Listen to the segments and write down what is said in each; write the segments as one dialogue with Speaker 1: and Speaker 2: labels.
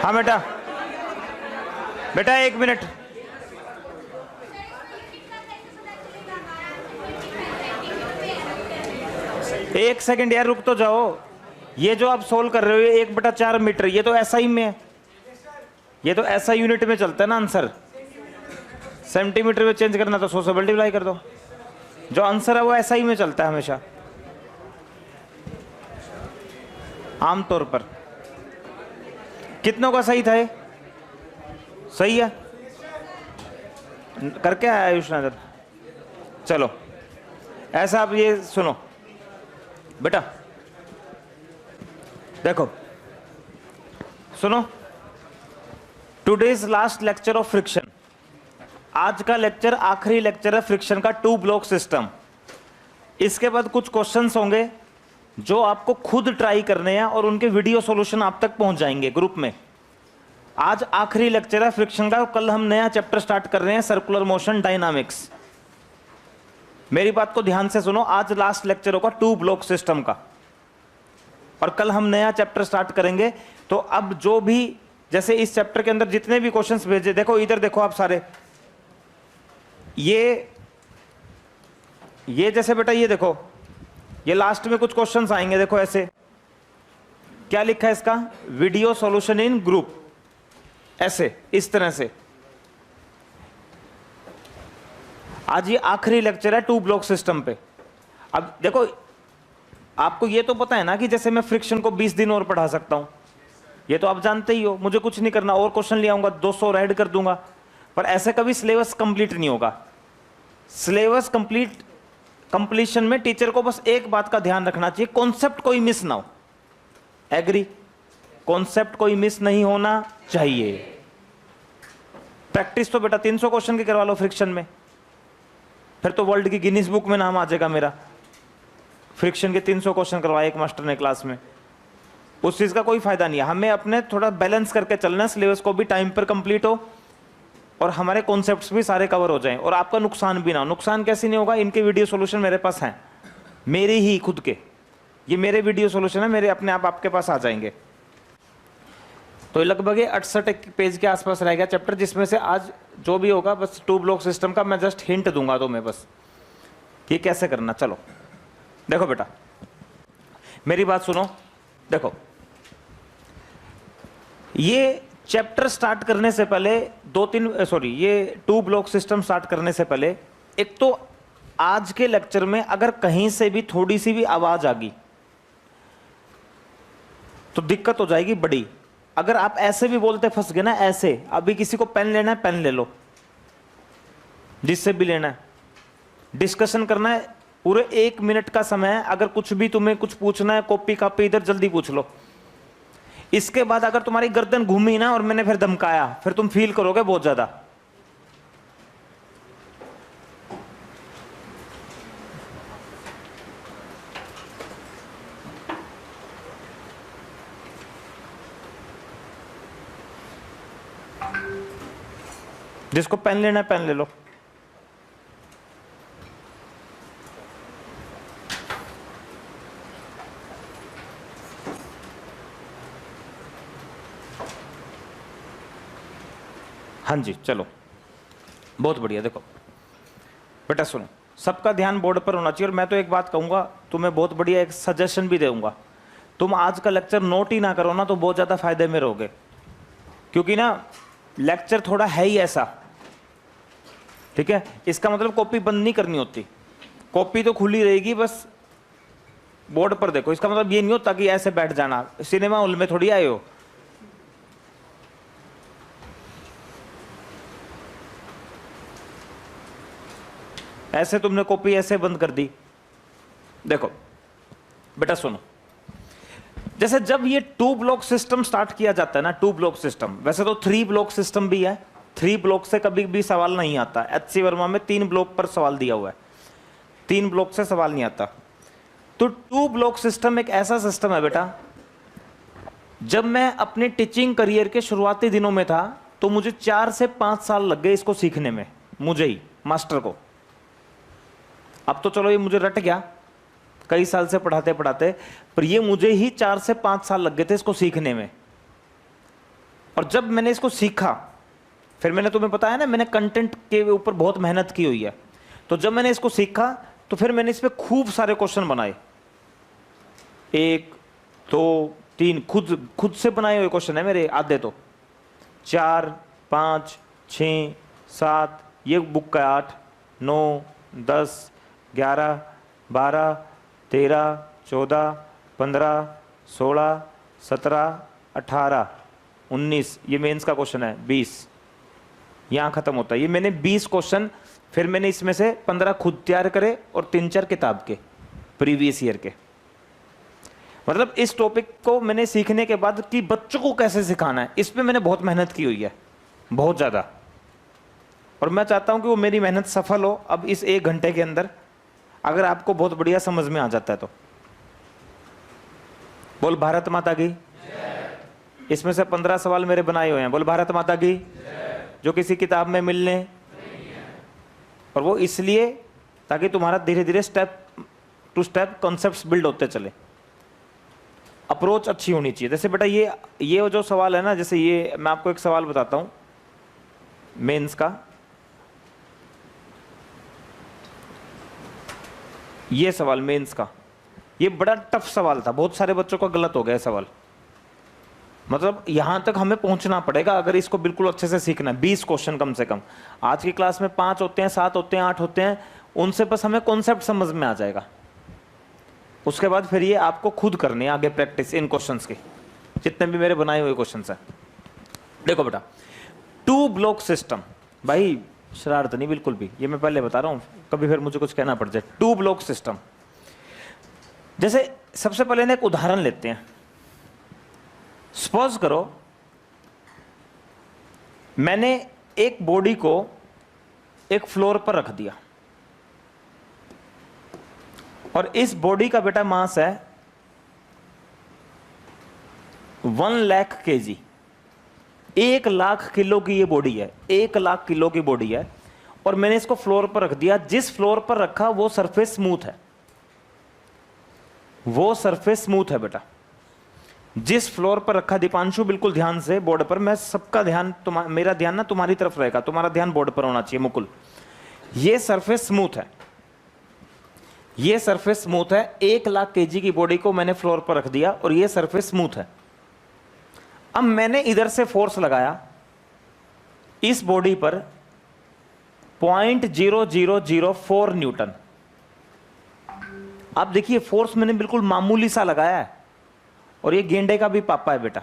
Speaker 1: हाँ बेटा, बेटा 1 मिनट। एक सेकंड यार, रुक तो जाओ। ये जो आप सोल्व कर रहे हो 1/4 मीटर, ये तो एसआई में है, ये तो एसआई यूनिट में चलता है ना आंसर। सेंटीमीटर में चेंज करना तो 100 से मल्टीप्लाई कर दो। जो आंसर है वो एसआई में चलता है हमेशा, आमतौर पर। कितनों का सही था ये? सही है, करके आया आयुष नगर। चलो ऐसा, आप ये सुनो बेटा, देखो सुनो, today's last lecture of friction. आज का लेक्चर आखिरी लेक्चर है फ्रिक्शन का, 2 ब्लॉक सिस्टम। इसके बाद कुछ क्वेश्चंस होंगे जो आपको खुद ट्राई करने हैं और उनके वीडियो सॉल्यूशन आप तक पहुंच जाएंगे ग्रुप में। आज आखिरी लेक्चर है फ्रिक्शन का, कल हम नया चैप्टर स्टार्ट कर रहे हैं, सर्कुलर मोशन डायनामिक्स। मेरी बात को ध्यान से सुनो, आज लास्ट लेक्चर होगा 2 ब्लॉक सिस्टम का, और कल हम नया चैप्टर स्टार्ट करेंगे। तो अब जो भी, जैसे इस चैप्टर के अंदर जितने भी क्वेश्चंस भेजे, देखो इधर देखो आप सारे, ये जैसे बेटा ये देखो, ये लास्ट में कुछ क्वेश्चंस आएंगे, देखो ऐसे क्या लिखा है इसका, वीडियो सॉल्यूशन इन ग्रुप, ऐसे इस तरह से। आज ये आखिरी लेक्चर है 2 ब्लॉक सिस्टम पे। अब देखो, आपको ये तो पता है ना कि जैसे मैं फ्रिक्शन को 20 दिन और पढ़ा सकता हूं, ये तो आप जानते ही हो। मुझे कुछ नहीं करना, और क्वेश्चन ले आऊंगा, 200 और ऐड कर दूंगा। पर ऐसे कभी सिलेबस कंप्लीट नहीं होगा। सिलेबस कंप्लीशन में टीचर को बस एक बात का ध्यान रखना चाहिए, कॉन्सेप्ट कोई मिस ना हो। एग्री? कॉन्सेप्ट कोई मिस नहीं होना चाहिए। प्रैक्टिस तो बेटा 300 क्वेश्चन की करवा लो फ्रिक्शन में, फिर तो वर्ल्ड की गिनीज बुक में नाम आ जाएगा मेरा। फ्रिक्शन के 300 क्वेश्चन करवाए एक मास्टर ने क्लास में, उस चीज का कोई फायदा नहीं है। हमें अपने थोड़ा बैलेंस करके चलना है, सिलेबस को भी टाइम पर कंप्लीट हो और हमारे कॉन्सेप्ट्स भी सारे कवर हो जाएं, और आपका नुकसान भी ना हो। नुकसान कैसे नहीं होगा, इनके वीडियो सॉल्यूशन मेरे पास हैं, मेरे ही खुद के, ये मेरे वीडियो सॉल्यूशन है, मेरे अपने आप आपके पास आ जाएंगे। तो लगभग 68 पेज के आसपास रह गया चैप्टर, जिसमें से आज जो भी होगा बस 2 ब्लॉक सिस्टम का मैं जस्ट हिंट दूंगा तो मैं बस ये कैसे करना। चलो देखो बेटा, मेरी बात सुनो। देखो, ये चैप्टर स्टार्ट करने से पहले ये 2 ब्लॉक सिस्टम स्टार्ट करने से पहले, एक तो आज के लेक्चर में अगर कहीं से भी थोड़ी सी भी आवाज आ गई तो दिक्कत हो जाएगी बड़ी। अगर आप ऐसे भी बोलते फंस गए ना, ऐसे, अभी किसी को पेन लेना है पेन ले लो, जिससे भी लेना है, डिस्कशन करना है, पूरे 1 मिनट का समय है। अगर कुछ भी तुम्हें कुछ पूछना है, कॉपी कापी इधर जल्दी पूछ लो। इसके बाद अगर तुम्हारी गर्दन घूमी ना और मैंने फिर धमकाया, फिर तुम फील करोगे बहुत ज्यादा। जिसको पेन लेना है पेन ले लो। हाँ जी, चलो बहुत बढ़िया। देखो बेटा सुनो, सबका ध्यान बोर्ड पर होना चाहिए। और मैं तो एक बात कहूंगा, तुम्हें बहुत बढ़िया एक सजेशन भी दूंगा, तुम आज का लेक्चर नोट ही ना करो ना तो बहुत ज़्यादा फायदे में रहोगे। क्योंकि ना लेक्चर थोड़ा है ही ऐसा, ठीक है। इसका मतलब कॉपी बंद नहीं करनी होती, कॉपी तो खुली रहेगी, बस बोर्ड पर देखो। इसका मतलब ये नहीं होता कि ऐसे बैठ जाना, सिनेमा हॉल में थोड़ी आए हो। ऐसे तुमने कॉपी ऐसे बंद कर दी। देखो बेटा सुनो, जैसे जब ये 2 ब्लॉक सिस्टम स्टार्ट किया जाता है ना, 2 ब्लॉक सिस्टम, वैसे तो 3 ब्लॉक सिस्टम भी है, 3 ब्लॉक से कभी भी सवाल नहीं आता। एचसी वर्मा में 3 ब्लॉक पर सवाल दिया हुआ है, 3 ब्लॉक से सवाल नहीं आता। तो 2 ब्लॉक सिस्टम एक ऐसा सिस्टम है बेटा, जब मैं अपने टीचिंग करियर के शुरुआती दिनों में था तो मुझे 4 से 5 साल लग गए इसको सीखने में, मुझे ही, मास्टर को। अब तो चलो ये मुझे रट गया कई साल से पढ़ाते पढ़ाते, पर ये मुझे ही 4 से 5 साल लग गए थे इसको सीखने में। और जब मैंने इसको सीखा, फिर मैंने तुम्हें बताया ना, मैंने कंटेंट के ऊपर बहुत मेहनत की हुई है। तो जब मैंने इसको सीखा तो फिर मैंने इस पर खूब सारे क्वेश्चन बनाए, 1 2 3 खुद से बनाए हुए क्वेश्चन है मेरे आधे, तो 4 5 6 7, ये बुक का 8 9 10 11 12 13 14 15 16 17 18 19, ये मेंस का क्वेश्चन है 20, यहाँ खत्म होता है। ये मैंने 20 क्वेश्चन, फिर मैंने इसमें से 15 खुद तैयार करे और 3-4 किताब के प्रीवियस ईयर के। मतलब इस टॉपिक को मैंने सीखने के बाद कि बच्चों को कैसे सिखाना है, इस पे मैंने बहुत मेहनत की हुई है, बहुत ज़्यादा। और मैं चाहता हूं कि वो मेरी मेहनत सफल हो। अब इस 1 घंटे के अंदर अगर आपको बहुत बढ़िया समझ में आ जाता है तो बोल भारत माता की। इसमें से 15 सवाल मेरे बनाए हुए हैं, बोल भारत माता की, जो किसी किताब में मिलने, और वो इसलिए ताकि तुम्हारा धीरे धीरे step to step concepts build होते चले। अप्रोच अच्छी होनी चाहिए। जैसे बेटा ये जो सवाल है ना, जैसे ये मैं आपको एक सवाल बताता हूं मेंस का। ये सवाल मेंस का, ये बड़ा टफ सवाल था, बहुत सारे बच्चों का गलत हो गया सवाल। मतलब यहां तक हमें पहुंचना पड़ेगा अगर इसको बिल्कुल अच्छे से सीखना है। 20 क्वेश्चन कम से कम। आज की क्लास में 5 होते हैं, 7 होते हैं, 8 होते हैं, उनसे बस हमें कॉन्सेप्ट समझ में आ जाएगा। उसके बाद फिर ये आपको खुद करनी है आगे प्रैक्टिस इन क्वेश्चंस की, जितने भी मेरे बनाए हुए क्वेश्चंस हैं। देखो बेटा, 2 ब्लॉक सिस्टम, भाई शरारत नहीं बिल्कुल भी, ये मैं पहले बता रहा हूं, कभी फिर मुझे कुछ कहना पड़ जाए। 2 ब्लॉक सिस्टम, जैसे सबसे पहले ना एक उदाहरण लेते हैं। सपोज करो मैंने एक बॉडी को एक फ्लोर पर रख दिया और इस बॉडी का बेटा मास है 1 लाख kg, 1 लाख किलो की ये बॉडी है, 1 लाख किलो की बॉडी है, और मैंने इसको फ्लोर पर रख दिया। जिस फ्लोर पर रखा वो सरफेस स्मूथ है, वो सरफेस स्मूथ है बेटा। जिस फ्लोर पर रखा, दीपांशु बिल्कुल ध्यान से बोर्ड पर, मैं सबका ध्यान, मेरा ध्यान ना तुम्हारी तरफ रहेगा, तुम्हारा ध्यान बोर्ड पर होना चाहिए। मुकुल, ये सरफेस स्मूथ है, ये सरफेस स्मूथ है। 1 लाख kg की बॉडी को मैंने फ्लोर पर रख दिया और ये सरफेस स्मूथ है। अब मैंने इधर से फोर्स लगाया इस बॉडी पर 0.0004 न्यूटन। आप देखिए फोर्स मैंने बिल्कुल मामूली सा लगाया है, और ये गेंडे का भी पापा है बेटा।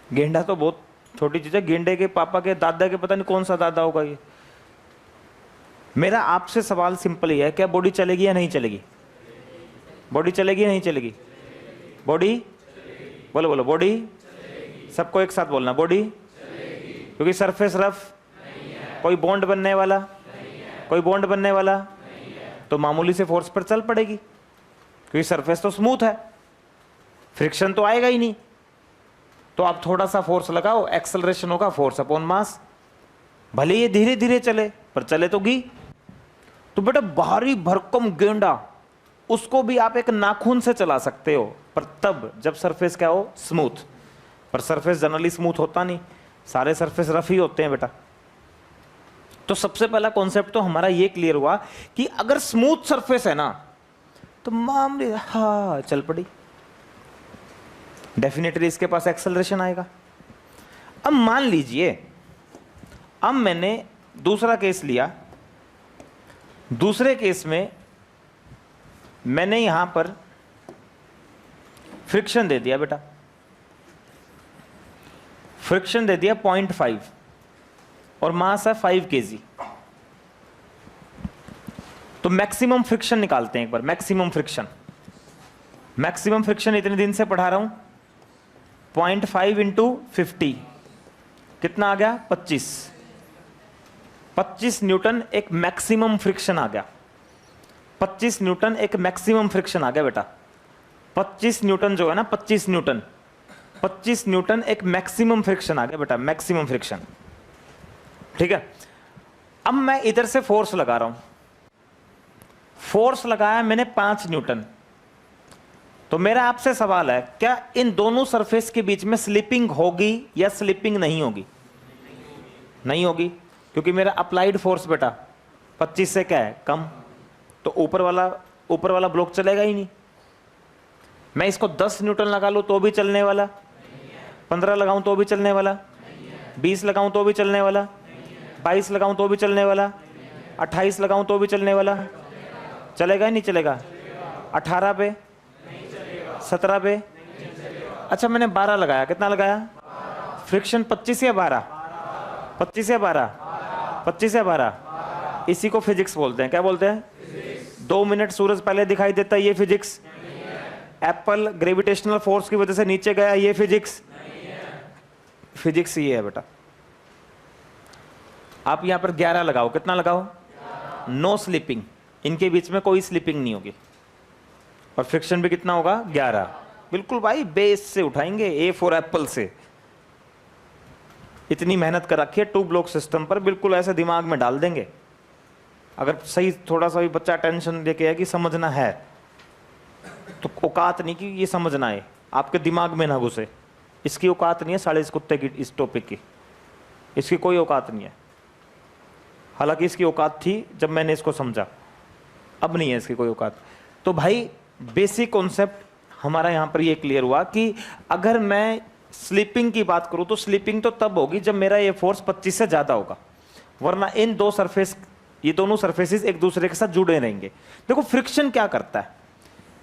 Speaker 1: गेंडा तो बहुत छोटी चीज है, गेंडे के पापा के दादा के पता नहीं कौन सा दादा होगा ये। मेरा आपसे सवाल सिंपल ही है, क्या बॉडी चलेगी या नहीं चलेगी? बॉडी चलेगी या नहीं चलेगी? बॉडी बोलो बोलो, बॉडी, सबको एक साथ बोलना, बॉडी। क्योंकि सरफेस रफ, कोई बॉन्ड बनने वाला, कोई बॉन्ड बनने वाला, तो मामूली से फोर्स पर चल पड़ेगी, क्योंकि सरफेस तो स्मूथ है, फ्रिक्शन तो आएगा ही नहीं। तो आप थोड़ा सा फोर्स लगाओ, एक्सेलरेशन होगा फोर्स अपॉन मास। भले ये धीरे धीरे चले पर चले तो गी। तो बेटा भारी भरकम गेंडा, उसको भी आप एक नाखून से चला सकते हो, पर तब जब सरफेस क्या हो, स्मूथ। पर सरफेस जनरली स्मूथ होता नहीं, सारे सरफेस रफ ही होते हैं बेटा। तो सबसे पहला कॉन्सेप्ट तो हमारा ये क्लियर हुआ कि अगर स्मूथ सरफेस है ना तो मामले हाँ चल पड़ी, डेफिनेटली इसके पास एक्सेलरेशन आएगा। अब मान लीजिए, अब मैंने दूसरा केस लिया, दूसरे केस में मैंने यहां पर फ्रिक्शन दे दिया बेटा, फ्रिक्शन दे दिया 0.5 और मास है 5 kg। तो मैक्सिमम फ्रिक्शन निकालते हैं एक बार। मैक्सिमम फ्रिक्शन, मैक्सिमम फ्रिक्शन इतने दिन से पढ़ा रहा हूं, 0.5 इंटू 50 कितना आ गया? 25 न्यूटन एक मैक्सिमम फ्रिक्शन आ गया। 25 न्यूटन एक मैक्सिमम फ्रिक्शन आ गया बेटा। 25 न्यूटन जो है ना, 25 न्यूटन एक मैक्सिमम फ्रिक्शन आ गया बेटा, मैक्सिमम फ्रिक्शन। ठीक है, अब मैं इधर से फोर्स लगा रहा हूं, फोर्स लगाया मैंने 5 न्यूटन, तो मेरा आपसे सवाल है, क्या इन दोनों सरफेस के बीच में स्लिपिंग होगी या स्लिपिंग नहीं होगी? नहीं होगी, क्योंकि मेरा अप्लाइड फोर्स बेटा 25 से क्या है, कम। तो ऊपर वाला ब्लॉक चलेगा ही नहीं। मैं इसको 10 न्यूटन लगा लूं तो भी चलने वाला, 15 लगाऊं तो भी चलने वाला, 20 लगाऊं तो भी चलने वाला, 22 लगाऊं तो भी चलने वाला, 28 लगाऊं तो भी चलने वाला, चलेगा ही नहीं चलेगा? 18 पे, 17 पे, अच्छा मैंने 12 लगाया, कितना लगाया? फ्रिक्शन 25 या 12? 25 या 12? 25 या 12? इसी को फिजिक्स बोलते हैं। क्या बोलते हैं? 2 मिनट सूरज पहले दिखाई देता है, ये फिजिक्स। एप्पल ग्रेविटेशनल फोर्स की वजह से नीचे गया, ये फिजिक्स। फिजिक्स ये है बेटा। आप यहां पर 11 लगाओ, कितना लगाओ? नो स्लिपिंग, इनके बीच में कोई स्लिपिंग नहीं होगी। और फ्रिक्शन भी कितना होगा? 11। बिल्कुल भाई, बेस से उठाएंगे, ए फॉर एप्पल से। इतनी मेहनत कर रखी है टू ब्लॉक सिस्टम पर, बिल्कुल ऐसे दिमाग में डाल देंगे। अगर सही थोड़ा सा भी बच्चा टेंशन लेके है कि समझना है, तो औकात नहीं कि ये समझना है, आपके दिमाग में ना घुसे। इसकी औकात नहीं है साले इस कुत्ते की, इस टॉपिक की इसकी कोई औकात नहीं है। हालांकि इसकी औकात थी जब मैंने इसको समझा, अब नहीं है इसकी कोई औकात। तो भाई बेसिक कॉन्सेप्ट हमारा यहाँ पर ये क्लियर हुआ कि अगर मैं स्लीपिंग की बात करूँ तो स्लीपिंग तो तब होगी जब मेरा ये फोर्स 25 से ज़्यादा होगा, वरना इन दो सरफेस, ये दोनों सरफेसेस एक दूसरे के साथ जुड़े रहेंगे। देखो फ्रिक्शन क्या करता है,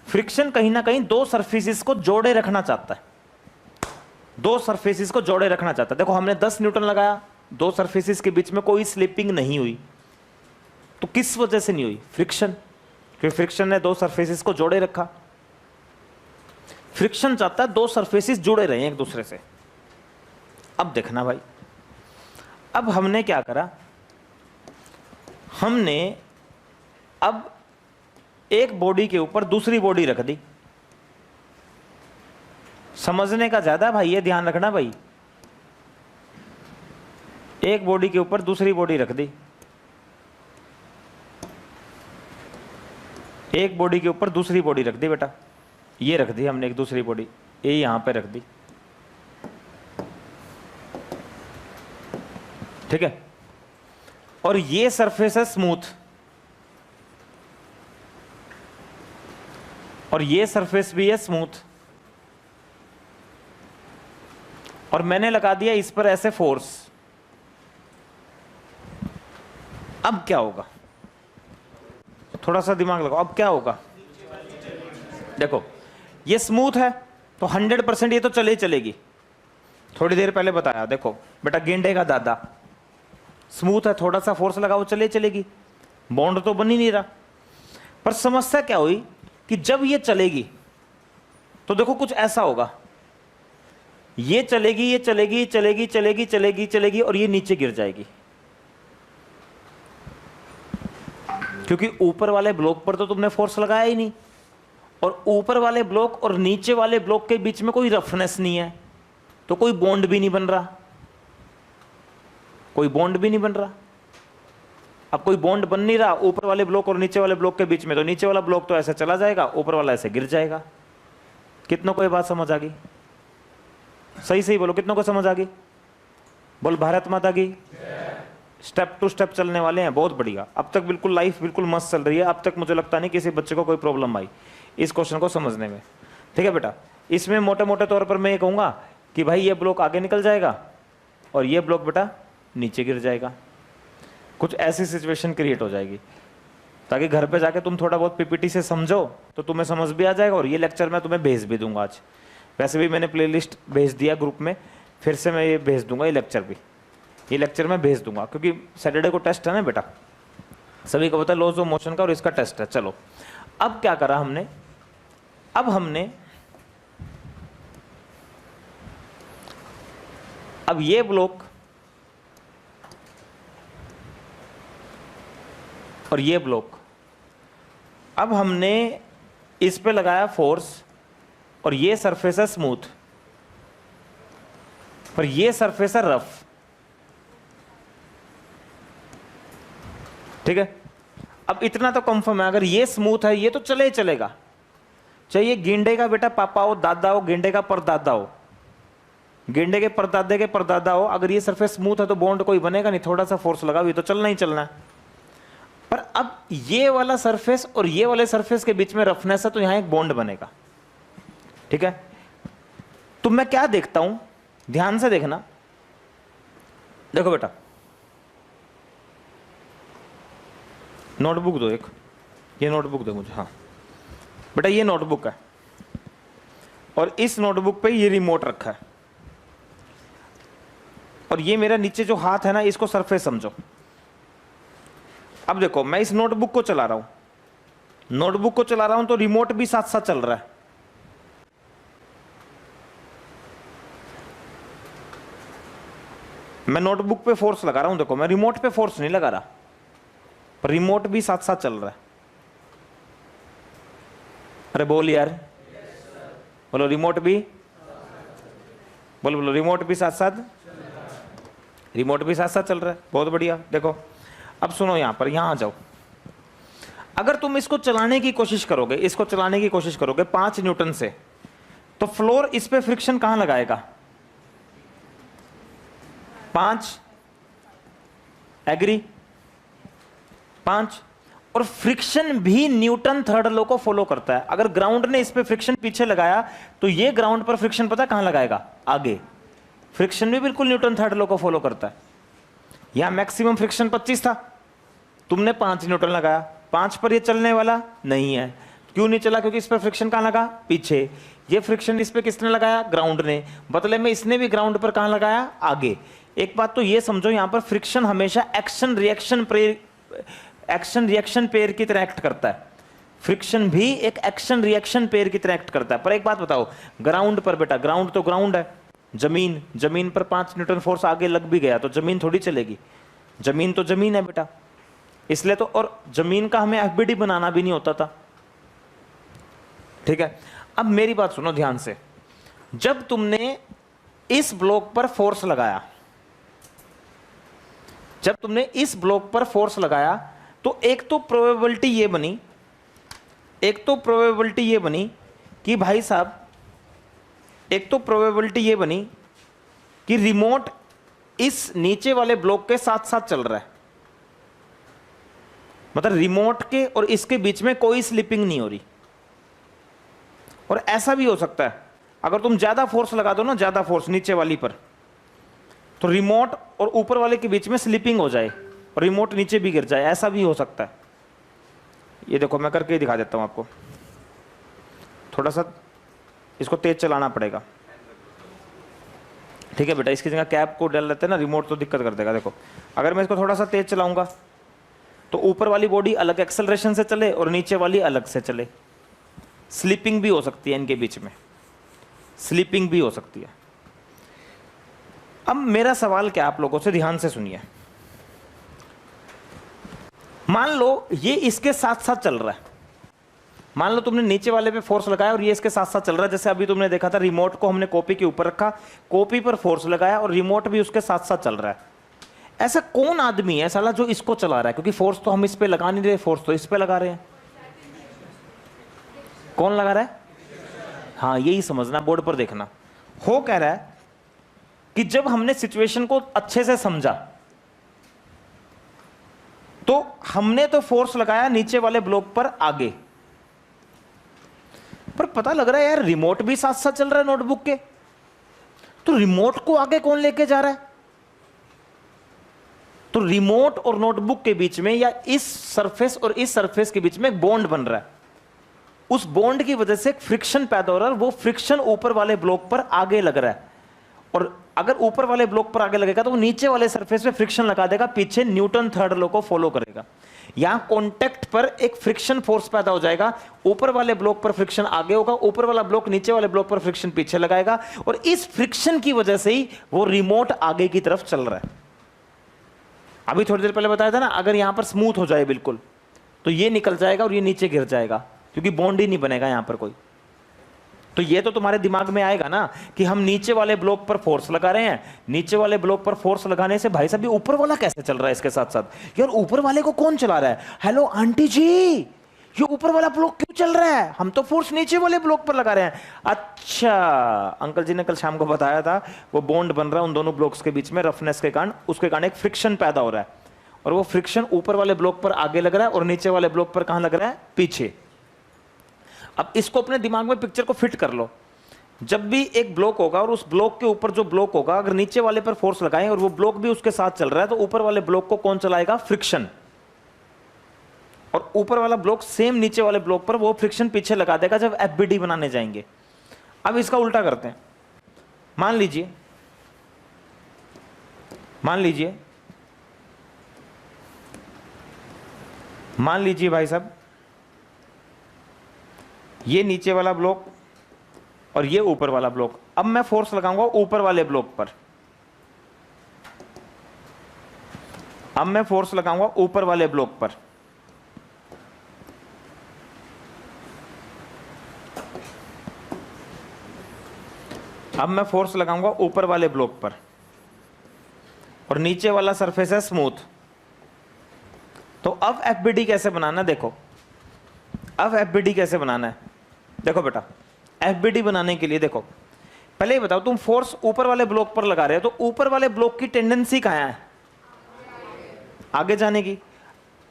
Speaker 1: फ्रिक्शन कहीं ना कहीं दो सरफेसेस को जोड़े रखना चाहता है, दो सरफेसेस को जोड़े रखना चाहता है। देखो हमने 10 न्यूटन लगाया, दो सरफेसेस के बीच में कोई स्लिपिंग नहीं हुई, तो किस वजह से नहीं हुई? फ्रिक्शन, क्योंकि फ्रिक्शन ने दो सरफेसेस को जोड़े रखा। फ्रिक्शन चाहता है दो सरफेसेस जुड़े रहे एक दूसरे से। अब देखना भाई, अब हमने क्या करा, हमने अब एक बॉडी के ऊपर दूसरी बॉडी रख दी। समझने का ज्यादा भाई, ये ध्यान रखना भाई, एक बॉडी के ऊपर दूसरी बॉडी रख दी, एक बॉडी के ऊपर दूसरी बॉडी रख दी बेटा, ये रख दी हमने एक दूसरी बॉडी, ये यहां पे रख दी, ठीक है। और ये सरफेस है स्मूथ, और ये सरफेस भी है स्मूथ, और मैंने लगा दिया इस पर ऐसे फोर्स। अब क्या होगा, थोड़ा सा दिमाग लगाओ, अब क्या होगा? देखो ये स्मूथ है तो 100% ये तो चले ही चलेगी। थोड़ी देर पहले बताया, देखो बेटा गेंडे का दादा स्मूथ है, थोड़ा सा फोर्स लगाओ चले चलेगी, बॉन्ड तो बन ही नहीं रहा। पर समस्या क्या हुई कि जब ये चलेगी तो देखो कुछ ऐसा होगा, ये चलेगी, ये चलेगी, चलेगी चलेगी चलेगी चलेगी, और ये नीचे गिर जाएगी, क्योंकि ऊपर वाले ब्लॉक पर तो तुमने फोर्स लगाया ही नहीं, और ऊपर वाले ब्लॉक और नीचे वाले ब्लॉक के बीच में कोई रफनेस नहीं है, तो कोई बॉन्ड भी नहीं बन रहा, कोई बॉन्ड भी नहीं बन रहा। अब कोई बॉन्ड बन नहीं रहा ऊपर वाले ब्लॉक और नीचे वाले ब्लॉक के बीच में, तो नीचे वाला ब्लॉक तो ऐसे चला जाएगा, ऊपर वाला ऐसे गिर जाएगा। कितनों को ये बात समझ आ गई? सही सही बोलो, कितनों को समझ आ गई? बोल भारत माता की। स्टेप टू स्टेप चलने वाले हैं, बहुत बढ़िया। अब तक बिल्कुल लाइफ बिल्कुल मस्त चल रही है, अब तक मुझे लगता नहीं किसी बच्चे को कोई प्रॉब्लम आई इस क्वेश्चन को समझने में, ठीक है बेटा। इसमें मोटे मोटे तौर पर मैं ये कहूँगा कि भाई ये ब्लॉक आगे निकल जाएगा और ये ब्लॉक बेटा नीचे गिर जाएगा, कुछ ऐसी सिचुएशन क्रिएट हो जाएगी, ताकि घर पे जाके तुम थोड़ा बहुत पीपीटी से समझो तो तुम्हें समझ भी आ जाएगा, और ये लेक्चर मैं तुम्हें भेज भी दूंगा आज। वैसे भी मैंने प्लेलिस्ट भेज दिया ग्रुप में, फिर से मैं ये भेज दूंगा, ये लेक्चर मैं भेज दूंगा, क्योंकि सैटरडे को टेस्ट है ना बेटा, सभी को पता है लॉज ऑफ मोशन का, और इसका टेस्ट है। चलो अब क्या करा हमने, अब हमने अब ये ब्लॉक और ये ब्लॉक, अब हमने इस पे लगाया फोर्स, और ये सरफेस है स्मूथ, पर ये सरफेस है रफ, ठीक है। अब इतना तो कंफर्म है, अगर ये स्मूथ है ये तो चले ही चलेगा, चाहिए गेंडे का बेटा पापा हो, दादा हो, गेंडे का परदादा हो, गेंडे के परदादा हो, अगर ये सरफेस स्मूथ है तो बॉन्ड कोई बनेगा नहीं, थोड़ा सा फोर्स लगाओ ये तो चलना ही चलना है। पर अब ये वाला सरफेस और ये वाले सरफेस के बीच में रफनेस है तो यहां एक बॉन्ड बनेगा, ठीक है। तो मैं क्या देखता हूं, ध्यान से देखना, देखो बेटा नोटबुक दो एक, ये नोटबुक दो मुझे, हाँ बेटा ये नोटबुक है और इस नोटबुक पे ये रिमोट रखा है और ये मेरा नीचे जो हाथ है ना इसको सरफेस समझो। अब देखो मैं इस नोटबुक को चला रहा हूं तो रिमोट भी साथ साथ चल रहा है। मैं नोटबुक पे फोर्स लगा रहा हूं, देखो मैं रिमोट पे फोर्स नहीं लगा रहा, पर रिमोट भी साथ साथ चल रहा है। अरे बोल यार, बोलो रिमोट भी, बोलो रिमोट भी साथ साथ, रिमोट भी साथ साथ चल रहा है, बहुत बढ़िया। देखो अब सुनो यहां पर, यहां आ जाओ। अगर तुम इसको चलाने की कोशिश करोगे, 5 न्यूटन से, तो फ्लोर इस पे फ्रिक्शन कहां लगाएगा? 5, एग्री? 5। और फ्रिक्शन भी न्यूटन थर्ड लॉ को फॉलो करता है। अगर ग्राउंड ने इस पे फ्रिक्शन पीछे लगाया तो ये ग्राउंड पर फ्रिक्शन पता कहां लगाएगा? आगे। फ्रिक्शन भी बिल्कुल न्यूटन थर्ड लॉ को फॉलो करता है। यहां मैक्सिमम फ्रिक्शन 25 था, तुमने 5 न्यूटन लगाया, 5 पर ये चलने वाला नहीं है। क्यों नहीं चला? क्योंकि इस पर फ्रिक्शन कहां लगा? पीछे। ये फ्रिक्शन इस पे किसने लगाया? ग्राउंड ने। बदले में इसने भी ग्राउंड पर कहां लगाया? आगे। एक बात तो ये समझो, यहां पर फ्रिक्शन हमेशा एक्शन रिएक्शन पेयर की तरह एक्ट करता है। फ्रिक्शन भी एक एक्शन रिएक्शन पेयर की तरह एक्ट करता है। पर एक बात बताओ, ग्राउंड पर बेटा, ग्राउंड तो ग्राउंड है, जमीन पर 5 न्यूटन फोर्स आगे लग भी गया तो जमीन थोड़ी चलेगी। जमीन तो जमीन है बेटा, इसलिए तो। और जमीन का हमें एफबीडी बनाना भी नहीं होता था, ठीक है। अब मेरी बात सुनो ध्यान से, जब तुमने इस ब्लॉक पर फोर्स लगाया, तो एक तो प्रोबेबिलिटी ये बनी कि भाई साहब, कि रिमोट इस नीचे वाले ब्लॉक के साथ साथ चल रहा है। मतलब रिमोट के और इसके बीच में कोई स्लिपिंग नहीं हो रही। और ऐसा भी हो सकता है, अगर तुम ज्यादा फोर्स लगा दो ना, ज्यादा फोर्स नीचे वाली पर, तो रिमोट और ऊपर वाले के बीच में स्लिपिंग हो जाए और रिमोट नीचे भी गिर जाए, ऐसा भी हो सकता है। ये देखो मैं करके दिखा देता हूं आपको, थोड़ा सा इसको तेज चलाना पड़ेगा, ठीक है बेटा। इसकी जगह कैप को डाल लेते हैं ना, रिमोट तो दिक्कत कर देगा। देखो अगर मैं इसको थोड़ा सा तेज चलाऊंगा तो ऊपर वाली बॉडी अलग एक्सेलरेशन से चले और नीचे वाली अलग से चले। स्लिपिंग भी हो सकती है, इनके बीच में स्लिपिंग भी हो सकती है। अब मेरा सवाल क्या, आप लोगों से ध्यान से सुनिए। मान लो ये इसके साथ साथ चल रहा है, मान लो तुमने नीचे वाले पे फोर्स लगाया और ये इसके साथ साथ चल रहा है। जैसे अभी तुमने देखा था, रिमोट को हमने कॉपी के ऊपर रखा, कॉपी पर फोर्स लगाया और रिमोट भी उसके साथ साथ चल रहा है। ऐसा कौन आदमी है साला जो इसको चला रहा है? क्योंकि फोर्स तो हम इस पे लगा नहीं रहे, फोर्स तो इस पे लगा रहे हैं। कौन लगा रहा है? हाँ यही समझना, बोर्ड पर देखना। हो कह रहा है कि जब हमने सिचुएशन को अच्छे से समझा तो हमने तो फोर्स लगाया नीचे वाले ब्लॉक पर आगे, पर पता लग रहा है यार रिमोट भी साथ साथ चल रहा है नोटबुक के, तो रिमोट को आगे कौन लेके जा रहा है? तो रिमोट और नोटबुक के बीच में या इस सरफेस और इस सरफेस के बीच में एक बॉन्ड बन रहा है। उस बॉन्ड की वजह से एक फ्रिक्शन पैदा हो रहा है, वो फ्रिक्शन ऊपर वाले ब्लॉक पर आगे लग रहा है। और अगर ऊपर वाले ब्लॉक पर आगे लगेगा तो वो नीचे वाले सरफेस पे फ्रिक्शन लगा देगा, पीछे न्यूटन थर्ड लॉ को फॉलो करेगा। यहां कॉन्टेक्ट पर एक फ्रिक्शन फोर्स पैदा हो जाएगा, ऊपर वाले ब्लॉक पर फ्रिक्शन आगे होगा, ऊपर वाला ब्लॉक नीचे वाले ब्लॉक पर फ्रिक्शन पीछे लगाएगा, और इस फ्रिक्शन की वजह से ही वो रिमोट आगे की तरफ चल रहा है। अभी थोड़ी देर पहले बताया था ना, अगर यहां पर स्मूथ हो जाए बिल्कुल तो ये निकल जाएगा और ये नीचे गिर जाएगा, क्योंकि बॉन्ड ही नहीं बनेगा यहां पर कोई। तो ये तो तुम्हारे दिमाग में आएगा ना कि हम नीचे वाले ब्लॉक पर फोर्स लगा रहे हैं, नीचे वाले ब्लॉक पर फोर्स लगाने से भाई साहब ये ऊपर वाला कैसे चल रहा है इसके साथ साथ? यार ऊपर वाले को कौन चला रहा है? हेलो आंटी जी, ये ऊपर वाला ब्लॉक क्यों चल रहा है, हम तो फोर्स नीचे वाले ब्लॉक पर लगा रहे हैं। अच्छा, अंकल जी ने कल शाम को बताया था, वो बॉन्ड बन रहा है उन दोनों ब्लॉक्स के बीच में रफनेस के कारण, उसके कारण एक फ्रिक्शन पैदा हो रहा है, और वो फ्रिक्शन ऊपर वाले ब्लॉक पर आगे लग रहा है और नीचे वाले ब्लॉक पर कहां लग रहा है, पीछे। अब इसको अपने दिमाग में पिक्चर को फिट कर लो, जब भी एक ब्लॉक होगा और उस ब्लॉक के ऊपर जो ब्लॉक होगा, अगर नीचे वाले पर फोर्स लगाएं और वो ब्लॉक भी उसके साथ चल रहा है, तो ऊपर वाले ब्लॉक को कौन चलाएगा, फ्रिक्शन, और ऊपर वाला ब्लॉक सेम नीचे वाले ब्लॉक पर वो फ्रिक्शन पीछे लगा देगा जब एफबीडी बनाने जाएंगे। अब इसका उल्टा करते हैं, मान लीजिए भाई साहब, ये नीचे वाला ब्लॉक और ये ऊपर वाला ब्लॉक। अब मैं फोर्स लगाऊंगा ऊपर वाले ब्लॉक पर, अब मैं फोर्स लगाऊंगा ऊपर वाले ब्लॉक पर। अब मैं फोर्स लगाऊंगा ऊपर वाले ब्लॉक पर, और नीचे वाला सरफेस है स्मूथ। तो अब एफबीडी कैसे बनाना, देखो अब एफबीडी कैसे बनाना है। देखो बेटा, एफबीडी बनाने के लिए देखो, पहले ही बताओ, तुम फोर्स ऊपर वाले ब्लॉक पर लगा रहे हो, तो ऊपर वाले ब्लॉक की टेंडेंसी कहां है, आगे जाने की।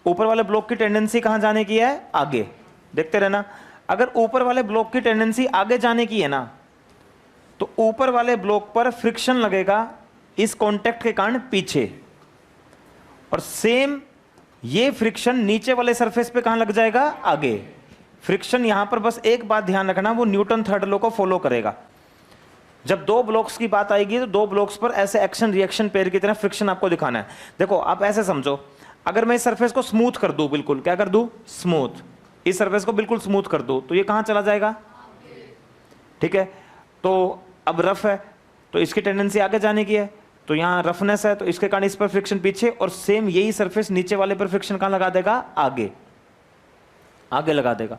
Speaker 1: ऊपर वाले ब्लॉक की टेंडेंसी कहां जाने की है, आगे। देखते रहना, अगर ऊपर वाले ब्लॉक की टेंडेंसी आगे जाने की है ना, तो ऊपर वाले ब्लॉक पर फ्रिक्शन लगेगा इस कांटेक्ट के कारण पीछे, और सेम ये फ्रिक्शन नीचे वाले सरफेस पे कहां लग जाएगा, आगे। फ्रिक्शन यहां पर बस एक बात ध्यान रखना, वो न्यूटन थर्ड लॉ को फॉलो करेगा। जब दो ब्लॉक्स की बात आएगी तो दो ब्लॉक्स पर ऐसे एक्शन रिएक्शन पेयर की तरह फ्रिक्शन आपको दिखाना है। देखो आप ऐसे समझो, अगर मैं इस सरफेस को स्मूथ कर दूं, बिल्कुल क्या कर दूं, स्मूथ, इस सरफेस को बिल्कुल स्मूथ कर दूं, तो ये कहां चला जाएगा, ठीक है। तो अब रफ है तो इसकी टेंडेंसी आगे जाने की है, तो यहाँ रफनेस है तो इसके कारण इस पर फ्रिक्शन पीछे, और सेम यही सरफेस नीचे वाले पर फ्रिक्शन कहां लगा देगा, आगे, आगे लगा देगा,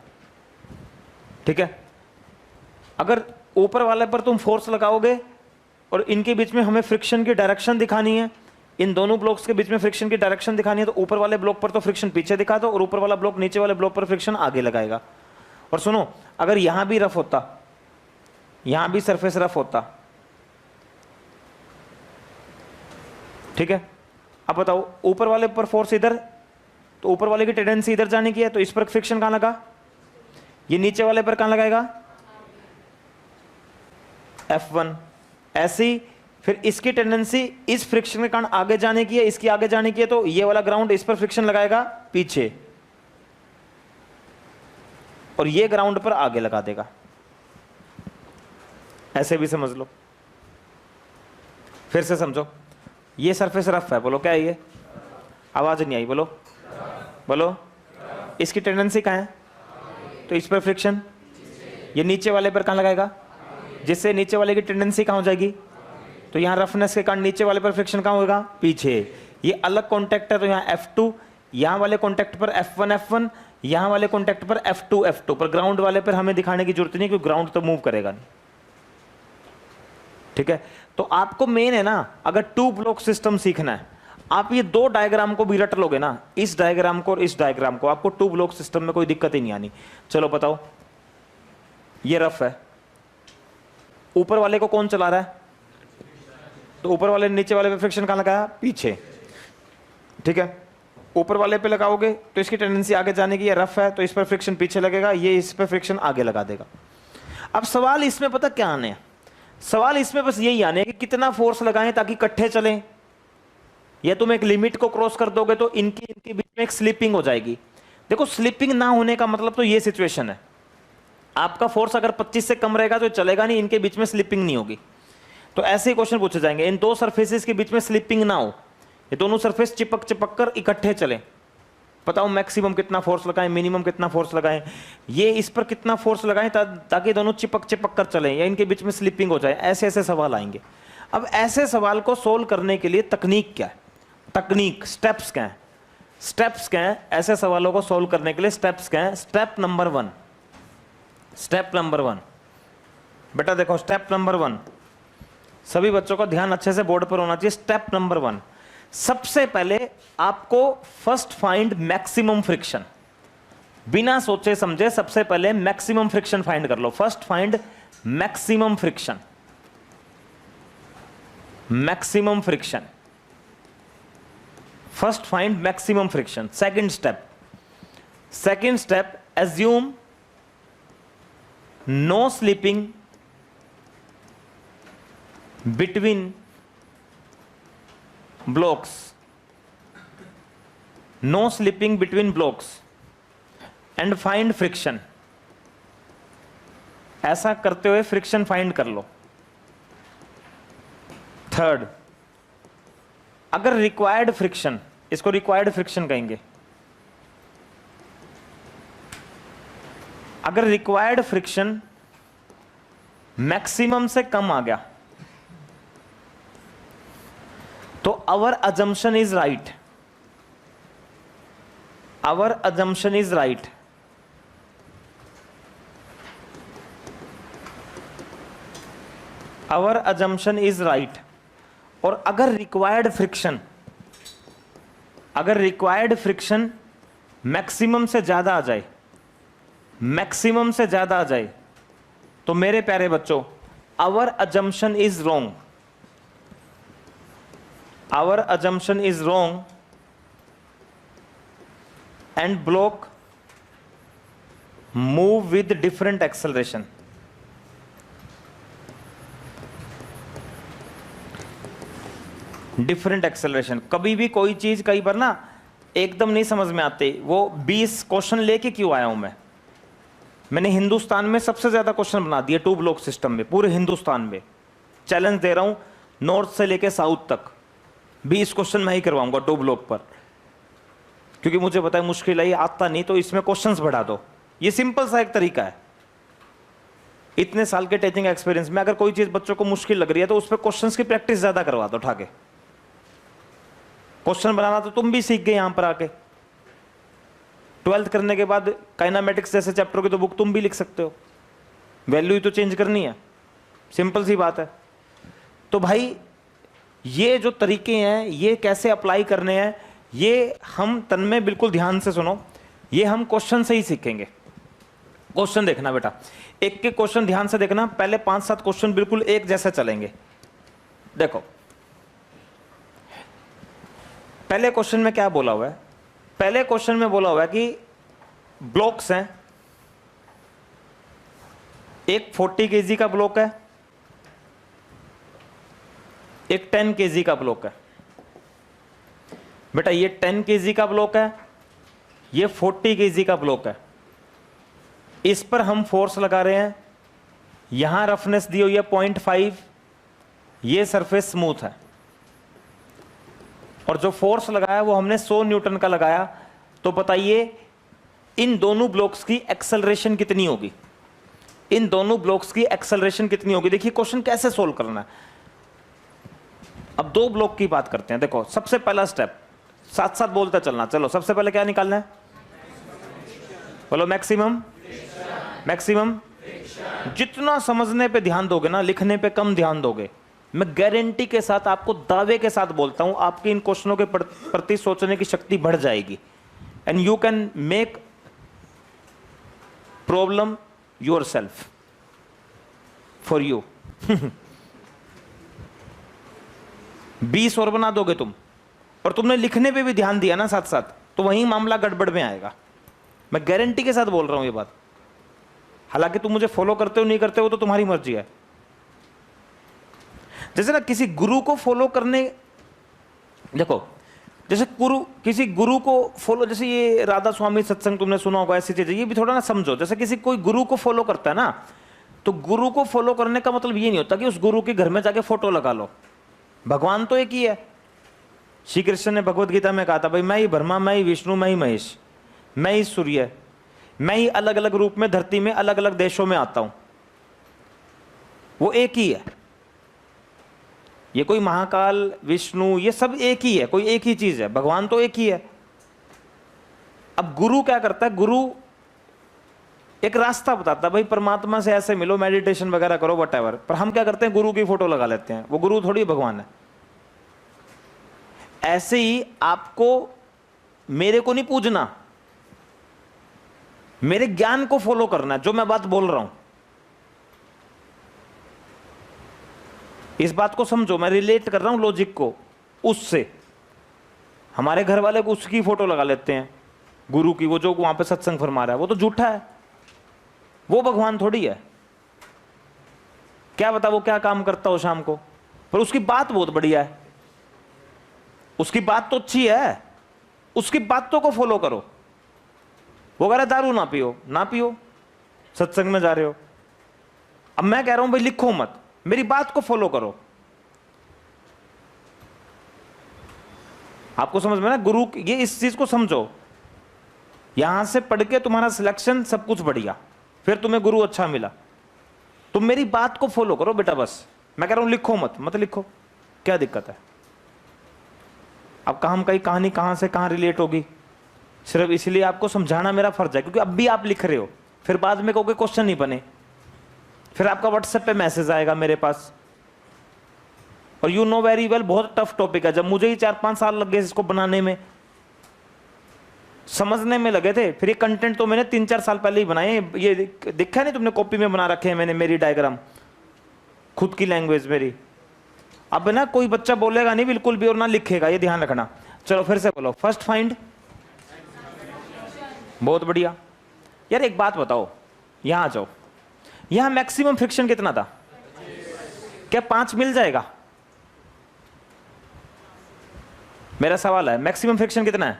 Speaker 1: ठीक है। अगर ऊपर वाले पर तुम फोर्स लगाओगे और इनके बीच में हमें फ्रिक्शन की डायरेक्शन दिखानी है, इन दोनों ब्लॉक्स के बीच में फ्रिक्शन की डायरेक्शन दिखानी है, तो ऊपर वाले ब्लॉक पर तो फ्रिक्शन पीछे दिखा दो और ऊपर वाला ब्लॉक नीचे वाले ब्लॉक पर फ्रिक्शन आगे लगाएगा। और सुनो, अगर यहां भी रफ होता, यहां भी सरफेस रफ होता, ठीक है। अब बताओ, ऊपर वाले पर फोर्स इधर, तो ऊपर वाले की टेंडेंसी इधर जाने की है, तो इस पर फ्रिक्शन कहां लगा, ये नीचे वाले पर कहां लगाएगा, F1। ऐसी फिर इसकी टेंडेंसी इस फ्रिक्शन के कारण आगे जाने की है, इसकी आगे जाने की है, तो ये वाला ग्राउंड इस पर फ्रिक्शन लगाएगा पीछे, और ये ग्राउंड पर आगे लगा देगा। ऐसे भी समझ लो, फिर से समझो, ये सरफेस रफ है, बोलो क्या है ये, आवाज नहीं आई, बोलो बोलो, इसकी टेंडेंसी कहां है, तो इस पर फ्रिक्शन, ये नीचे वाले पर कहां लगाएगा, जिससे नीचे वाले की टेंडेंसी कहां हो जाएगी, तो यहां रफनेस के कारण नीचे वाले पर फ्रिक्शन कहां होगा, पीछे। ये अलग कॉन्टेक्ट है, तो यहां F2, यहां वाले कॉन्टेक्ट पर F1 F1, यहां वाले कॉन्टेक्ट पर F2 F2, पर ग्राउंड वाले पर हमें दिखाने की जरूरत नहीं, क्योंकि ग्राउंड तो मूव करेगा नहीं, ठीक है। तो आपको मेन है ना, अगर टू ब्लॉक सिस्टम सीखना है, आप ये दो डायग्राम को भी रट लोगे ना, इस डायग्राम को और इस डायग्राम को, आपको टू ब्लॉक सिस्टम में कोई दिक्कत ही नहीं आनी। चलो बताओ, ये रफ है, ऊपर वाले को कौन चला रहा है, तो ऊपर वाले नीचे वाले पे फ्रिक्शन कहां लगाया, पीछे, ठीक है। ऊपर वाले पे लगाओगे तो इसकी टेंडेंसी आगे जाने की है, रफ है तो इस पर फ्रिक्शन पीछे लगेगा, ये इस पर फ्रिक्शन आगे लगा देगा। अब सवाल इसमें पता क्या आने हैं, सवाल इसमें बस यही आने कि कितना फोर्स लगाएं ताकि इकट्ठे चलें, या तुम एक लिमिट को क्रॉस कर दोगे तो इनके बीच में एक स्लिपिंग हो जाएगी। देखो, स्लिपिंग ना होने का मतलब तो ये सिचुएशन है, आपका फोर्स अगर 25 से कम रहेगा तो चलेगा नहीं, इनके बीच में स्लिपिंग नहीं होगी। तो ऐसे ही क्वेश्चन पूछे जाएंगे, इन दो सरफेसेस के बीच में स्लिपिंग ना हो, ये दोनों सरफेस चिपक चिपक कर इकट्ठे चले, बताओ मैक्सिमम कितना फोर्स लगाएं, मिनिमम कितना फोर्स लगाएं, ये इस पर कितना फोर्स लगाएं ताकि दोनों चिपक चिपक कर चलें या इनके बीच में स्लिपिंग हो जाए। ऐसे ऐसे सवाल आएंगे। अब ऐसे सवाल को सोल्व करने के लिए तकनीक क्या है, तकनीक, स्टेप्स क्या है, स्टेप्स क्या है ऐसे सवालों को सोल्व करने के लिए, स्टेप्स क्या है। स्टेप नंबर 1, स्टेप नंबर 1 बेटा देखो, स्टेप नंबर 1 सभी बच्चों का ध्यान अच्छे से बोर्ड पर होना चाहिए। स्टेप नंबर 1, सबसे पहले आपको फर्स्ट फाइंड मैक्सिमम फ्रिक्शन। बिना सोचे समझे सबसे पहले मैक्सिमम फ्रिक्शन फाइंड कर लो। First find maximum friction, maximum friction, first find maximum friction. Second step assume no slipping between blocks, no slipping between blocks and find friction। ऐसा करते हुए फ्रिक्शन फाइंड कर लो। थर्ड, अगर रिक्वायर्ड फ्रिक्शन, इसको required friction कहेंगे, अगर required friction maximum से कम आ गया तो our assumption is right, our assumption is right. Our assumption is right. और अगर रिक्वायर्ड फ्रिक्शन मैक्सिमम से ज्यादा आ जाए, मैक्सिमम से ज्यादा आ जाए, तो मेरे प्यारे बच्चों our assumption is wrong, our assumption is wrong and block move with different acceleration. Different acceleration, कभी भी कोई चीज कई बार ना एकदम नहीं समझ में आते। वो 20 क्वेश्चन लेके क्यों आया हूं मैंने हिंदुस्तान में सबसे ज्यादा क्वेश्चन बना दिए 2 ब्लॉक सिस्टम में, पूरे हिंदुस्तान में। चैलेंज दे रहा हूं, नॉर्थ से लेके साउथ तक 20 क्वेश्चन मैं ही करवाऊंगा 2 ब्लॉक पर, क्योंकि मुझे पता है मुश्किल है, ये आता नहीं तो इसमें क्वेश्चंस बढ़ा दो। ये सिंपल सा एक तरीका है। इतने साल के टीचिंग एक्सपीरियंस में अगर कोई चीज बच्चों को मुश्किल लग रही है तो उस पर क्वेश्चंस की प्रैक्टिस ज्यादा करवा दो। उठा के क्वेश्चन बनाना तो तुम भी सीख गए यहां पर आके। 12th करने के बाद काइनामेटिक्स जैसे चैप्टर की तो बुक तुम भी लिख सकते हो, वैल्यू ही तो चेंज करनी है, सिंपल सी बात है। तो भाई ये जो तरीके हैं ये कैसे अप्लाई करने हैं, ये हम तन में बिल्कुल ध्यान से सुनो, ये हम क्वेश्चन से ही सीखेंगे। क्वेश्चन देखना बेटा, एक के क्वेश्चन ध्यान से देखना, पहले 5-7 क्वेश्चन बिल्कुल एक जैसे चलेंगे। देखो पहले क्वेश्चन में क्या बोला हुआ है, पहले क्वेश्चन में बोला हुआ है कि ब्लॉक्स हैं, एक 40 kg का ब्लॉक है, एक 10 kg का ब्लॉक है। बेटा ये 10 kg का ब्लॉक है, ये 40 kg का ब्लॉक है। इस पर हम फोर्स लगा रहे हैं, यहां रफनेस दी हुई है 0.5, ये सरफेस स्मूथ है, और जो फोर्स लगाया वो हमने 100 न्यूटन का लगाया। तो बताइए इन दोनों ब्लॉक्स की एक्सेलरेशन कितनी होगी, इन दोनों ब्लॉक्स की एक्सेलरेशन कितनी होगी। देखिए क्वेश्चन कैसे सोल्व करना है। अब 2 ब्लॉक की बात करते हैं। देखो सबसे पहला स्टेप, साथ साथ बोलते चलना, चलो सबसे पहले क्या निकालना है, बोलो मैक्सिमम, मैक्सिमम। जितना समझने पे ध्यान दोगे ना, लिखने पे कम ध्यान दोगे, मैं गारंटी के साथ आपको दावे के साथ बोलता हूं आपकी इन क्वेश्चनों के प्रति सोचने की शक्ति बढ़ जाएगी, and you can make problem yourself for you. 20 और बना दोगे तुम, और तुमने लिखने पे भी ध्यान दिया ना साथ साथ, तो वहीं मामला गड़बड़ में आएगा। मैं गारंटी के साथ बोल रहा हूं ये बात। हालांकि तुम मुझे फॉलो करते हो नहीं करते हो तो तुम्हारी मर्जी है। जैसे ना किसी गुरु को फॉलो करने, देखो जैसे किसी गुरु को फॉलो, जैसे ये राधा स्वामी सत्संग तुमने सुना होगा, ऐसी चीजें, ये भी थोड़ा ना समझो। जैसे किसी कोई गुरु को फॉलो करता है ना, तो गुरु को फॉलो करने का मतलब ये नहीं होता कि उस गुरु के घर में जाके फोटो लगा लो। भगवान तो एक ही है। श्री कृष्ण ने भगवत गीता में कहा था, भाई मैं ही ब्रह्मा, मैं ही विष्णु, मैं ही महेश, मैं ही सूर्य, मैं ही अलग अलग रूप में धरती में अलग अलग देशों में आता हूं। वो एक ही है। ये कोई महाकाल, विष्णु, ये सब एक ही है, कोई एक ही चीज है। भगवान तो एक ही है। अब गुरु क्या करता है, गुरु एक रास्ता बताता है, भाई परमात्मा से ऐसे मिलो, मेडिटेशन वगैरह करो, व्हाटएवर। पर हम क्या करते हैं, गुरु की फोटो लगा लेते हैं। वो गुरु थोड़ी भगवान है। ऐसे ही आपको मेरे को नहीं पूजना, मेरे ज्ञान को फॉलो करना है, जो मैं बात बोल रहा हूं इस बात को समझो, मैं रिलेट कर रहा हूं लॉजिक को उससे। हमारे घर वाले को उसकी फोटो लगा लेते हैं, गुरु की, वो जो वहां पे सत्संग फरमा रहा है, वो तो झूठा है, वो भगवान थोड़ी है। क्या बता वो क्या काम करता हो शाम को, पर उसकी बात बहुत बढ़िया है, उसकी बात तो अच्छी है, उसकी बातों को फॉलो करो। वो कह रहा दारू ना पियो, ना पियो, सत्संग में जा रहे हो। अब मैं कह रहा हूं भाई लिखो मत, मेरी बात को फॉलो करो। आपको समझ में ना, गुरु ये इस चीज को समझो, यहां से पढ़ के तुम्हारा सिलेक्शन सब कुछ बढ़िया, फिर तुम्हें गुरु अच्छा मिला। तुम मेरी बात को फॉलो करो बेटा, बस मैं कह रहा हूं लिखो मत, मत लिखो, क्या दिक्कत है। अब काम कई कहानी कहां से कहां रिलेट होगी, सिर्फ इसलिए आपको समझाना मेरा फर्ज है, क्योंकि अब भी आप लिख रहे हो, फिर बाद में कहोगे क्वेश्चन नहीं बने, फिर आपका व्हाट्सएप पे मैसेज आएगा मेरे पास। और यू नो वेरी वेल बहुत टफ टॉपिक है, जब मुझे ही 4-5 साल लग गए इसको बनाने में, समझने में लगे थे। फिर ये कंटेंट तो मैंने 3-4 साल पहले ही बनाए, ये दिखा नहीं तुमने, कॉपी में बना रखे हैं मैंने, मेरी डायग्राम, खुद की लैंग्वेज मेरी। अब ना कोई बच्चा बोलेगा नहीं बिल्कुल भी और ना लिखेगा, ये ध्यान रखना। चलो फिर से बोलो, फर्स्ट फाइंड, बहुत बढ़िया। यार एक बात बताओ, यहां आ जाओ, यहां मैक्सिमम फ्रिक्शन कितना था? क्या 5 मिल जाएगा? मेरा सवाल है, मैक्सिमम फ्रिक्शन कितना है?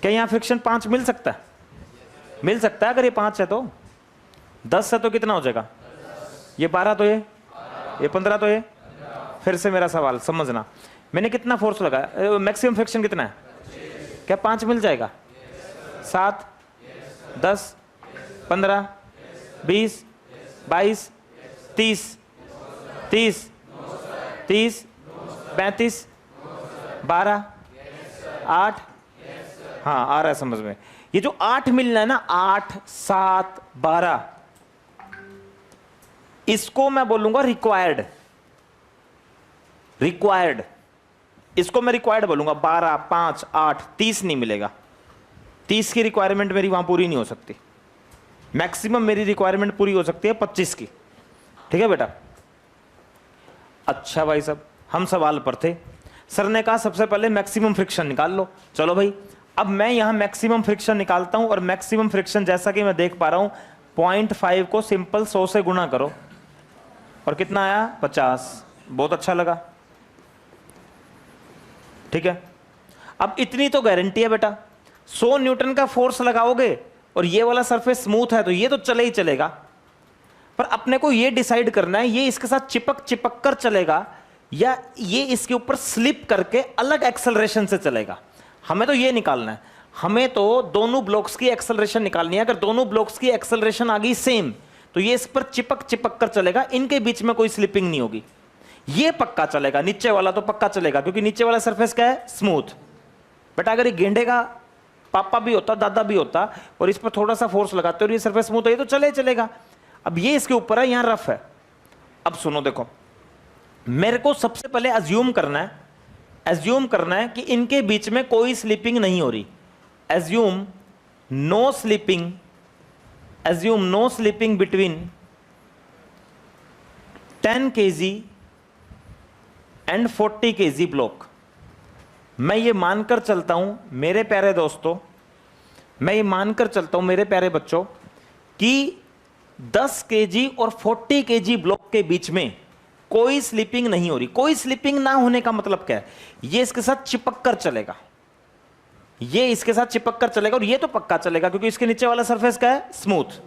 Speaker 1: क्या यहां फ्रिक्शन 5 मिल सकता है? मिल सकता है। अगर ये 5 है तो 10 है तो कितना हो जाएगा? ये 12 तो ये 15 तो ये। फिर से मेरा सवाल समझना, मैंने कितना फोर्स लगाया, मैक्सिमम फ्रिक्शन कितना है? क्या 5 मिल जाएगा? 7, 10, 15, 20, 22, 30, 30, 30, 35, 12, 8, हाँ आ रहा है समझ में। ये जो 8 मिलना है ना, 8, 7, 12, इसको मैं बोलूंगा रिक्वायर्ड। रिक्वायर्ड, इसको मैं रिक्वायर्ड बोलूंगा। 12, 5, 8, 30 नहीं मिलेगा। 30 की रिक्वायरमेंट मेरी वहां पूरी नहीं हो सकती। मैक्सिमम मेरी रिक्वायरमेंट पूरी हो सकती है 25 की। ठीक है बेटा? अच्छा भाई साहब, हम सवाल पर थे, सर ने कहा सबसे पहले मैक्सिमम फ्रिक्शन निकाल लो। चलो भाई, अब मैं यहां मैक्सिमम फ्रिक्शन निकालता हूं, और मैक्सिमम फ्रिक्शन जैसा कि मैं देख पा रहा हूं, 0.5 को सिंपल 100 से गुणा करो, और कितना आया? 50। बहुत अच्छा लगा। ठीक है, अब इतनी तो गारंटी है बेटा, 100 न्यूटन का फोर्स लगाओगे और ये वाला सरफेस स्मूथ है तो ये तो चले ही चलेगा। पर अपने को ये डिसाइड करना है, ये इसके साथ चिपक कर चलेगा या ये इसके ऊपर स्लिप करके अलग एक्सेलरेशन से चलेगा। हमें तो ये निकालना है, हमें तो दोनों ब्लॉक्स की एक्सेलरेशन निकालनी है। अगर दोनों ब्लॉक्स की एक्सेलरेशन आ गई सेम, तो ये इस पर चिपक कर चलेगा, इनके बीच में कोई स्लिपिंग नहीं होगी। ये पक्का चलेगा, नीचे वाला तो पक्का चलेगा, क्योंकि नीचे वाला सरफेस क्या है? स्मूथ। बेटा अगर ये गेंडे का पापा भी होता, दादा भी होता, और इस पर थोड़ा सा फोर्स लगाते और ये सरफेस स्मूथ है, ये तो चलेगा। अब ये इसके ऊपर है, यहां रफ है। अब सुनो, देखो, मेरे को सबसे पहले अज्यूम करना है कि इनके बीच में कोई स्लिपिंग नहीं हो रही। Assume no slipping between 10 kg and 40 kg block. मैं ये मानकर चलता हूं मेरे प्यारे दोस्तों, मैं ये मानकर चलता हूं मेरे प्यारे बच्चों, कि 10 kg और 40 kg ब्लॉक के बीच में कोई स्लिपिंग नहीं हो रही। कोई स्लिपिंग ना होने का मतलब क्या है? ये इसके साथ चिपक कर चलेगा, ये इसके साथ चिपक कर चलेगा, और ये तो पक्का चलेगा क्योंकि इसके नीचे वाला सरफेस क्या है? स्मूथ।